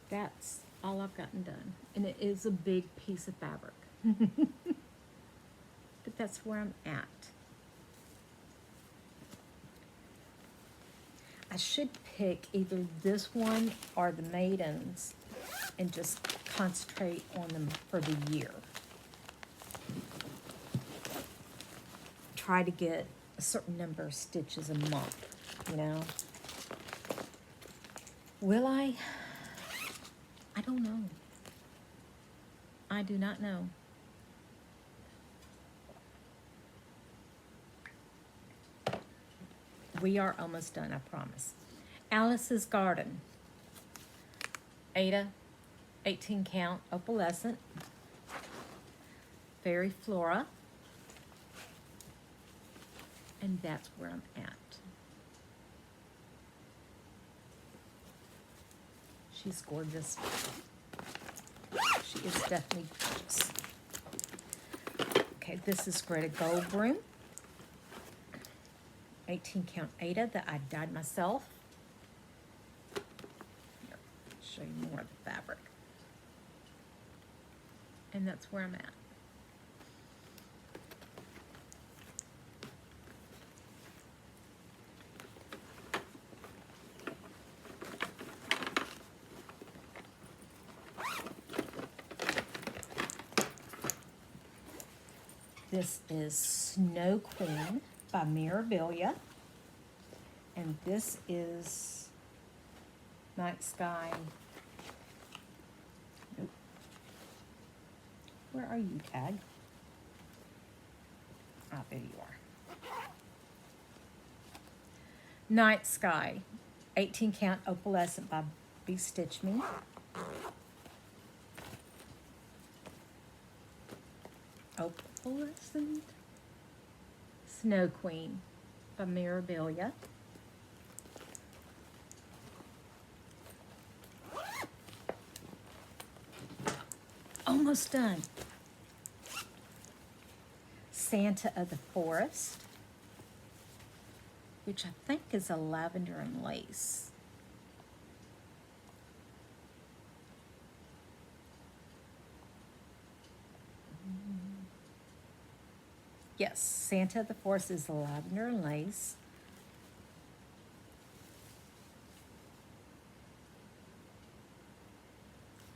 that's all I've gotten done. And it is a big piece of fabric. But that's where I'm at. I should pick either this one or the Maidens and just concentrate on them for the year. Try to get a certain number of stitches a month. you know. Will I? I don't know. I do not know. We are almost done, I promise. Alice's Garden. Ada, 18 count, opalescent. Fairy Flora. And that's where I'm at. She's gorgeous. She is definitely gorgeous. Okay, this is Greta Goldbroom. 18 count Ada that I dyed myself. Here, show you more of the fabric. And that's where I'm at. This is Snow Queen by Mirabilia. And this is Night Sky. Nope. Where are you, Tag? Ah, there you are. Night Sky, 18 count opalescent by Stitch Me. Opalescent. Snow Queen by Mirabilia. Almost done. Santa of the Forest, which I think is a lavender and lace. Yes, Santa of the Forest is a lavender and lace.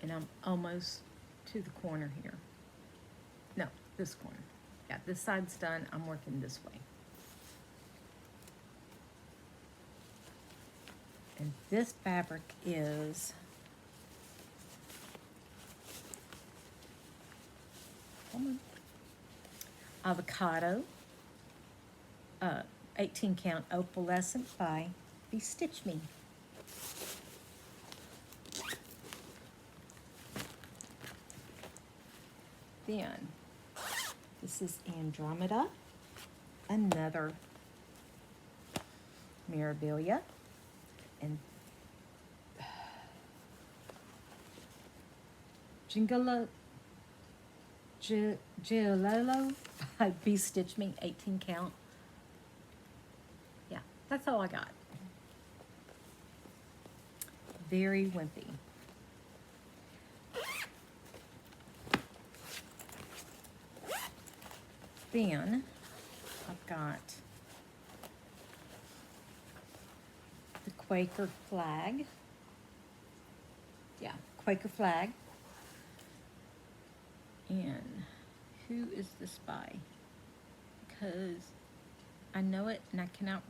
And I'm almost to the corner here. No, this corner. Yeah, this side's done. I'm working this way. And this fabric is Avocado, 18 count opalescent by Stitch Me. Then, this is Andromeda, another Mirabilia, and Gilolo by Stitch Me, 18 count. Yeah, that's all I got. Very wimpy. Then I've got the Quaker flag. Yeah, Quaker flag. And who is this by? Because I know it and I cannot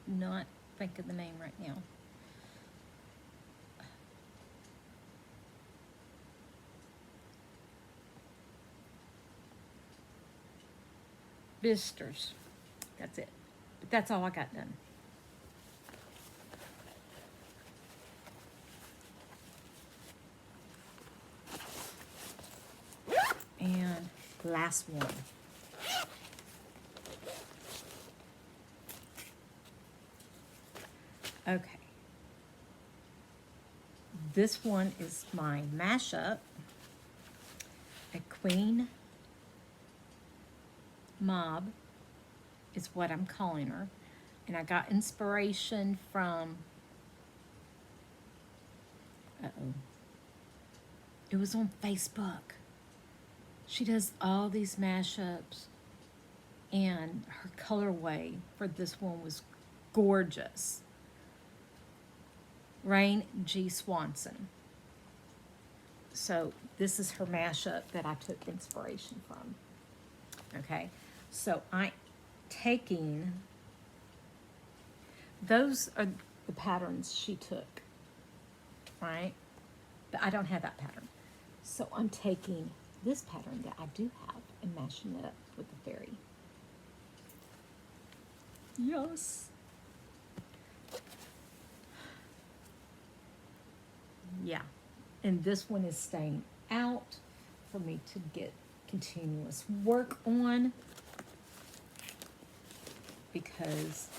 not think of the name right now. Visitors. That's it. But that's all I got done. And last one. Okay. This one is my mashup. A Queen Mob is what I'm calling her. And I got inspiration from, it was on Facebook. She does all these mashups, and her colorway for this one was gorgeous. Rain G. Swanson. So this is her mashup that I took inspiration from. Okay, so I'm taking those are the patterns she took, right? But I don't have that pattern. So I'm taking this pattern that I do have and mashing it up with the fairy. Yes. Yeah. And this one is staying out for me to get continuous work on, because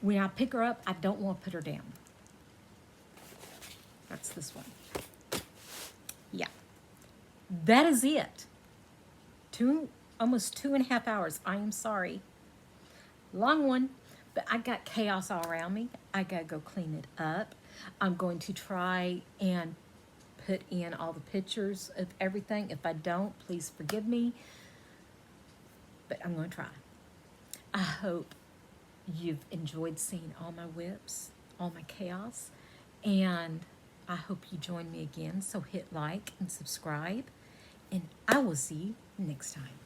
when I pick her up, I don't want to put her down. That's this one. Yeah. That is it. Almost 2.5 hours. I am sorry. Long one, but I got chaos all around me. I gotta go clean it up. I'm going to try and put in all the pictures of everything. If I don't, please forgive me. But I'm going to try. I hope you've enjoyed seeing all my whips, all my chaos, and I hope you join me again. So hit like and subscribe, and I will see you next time.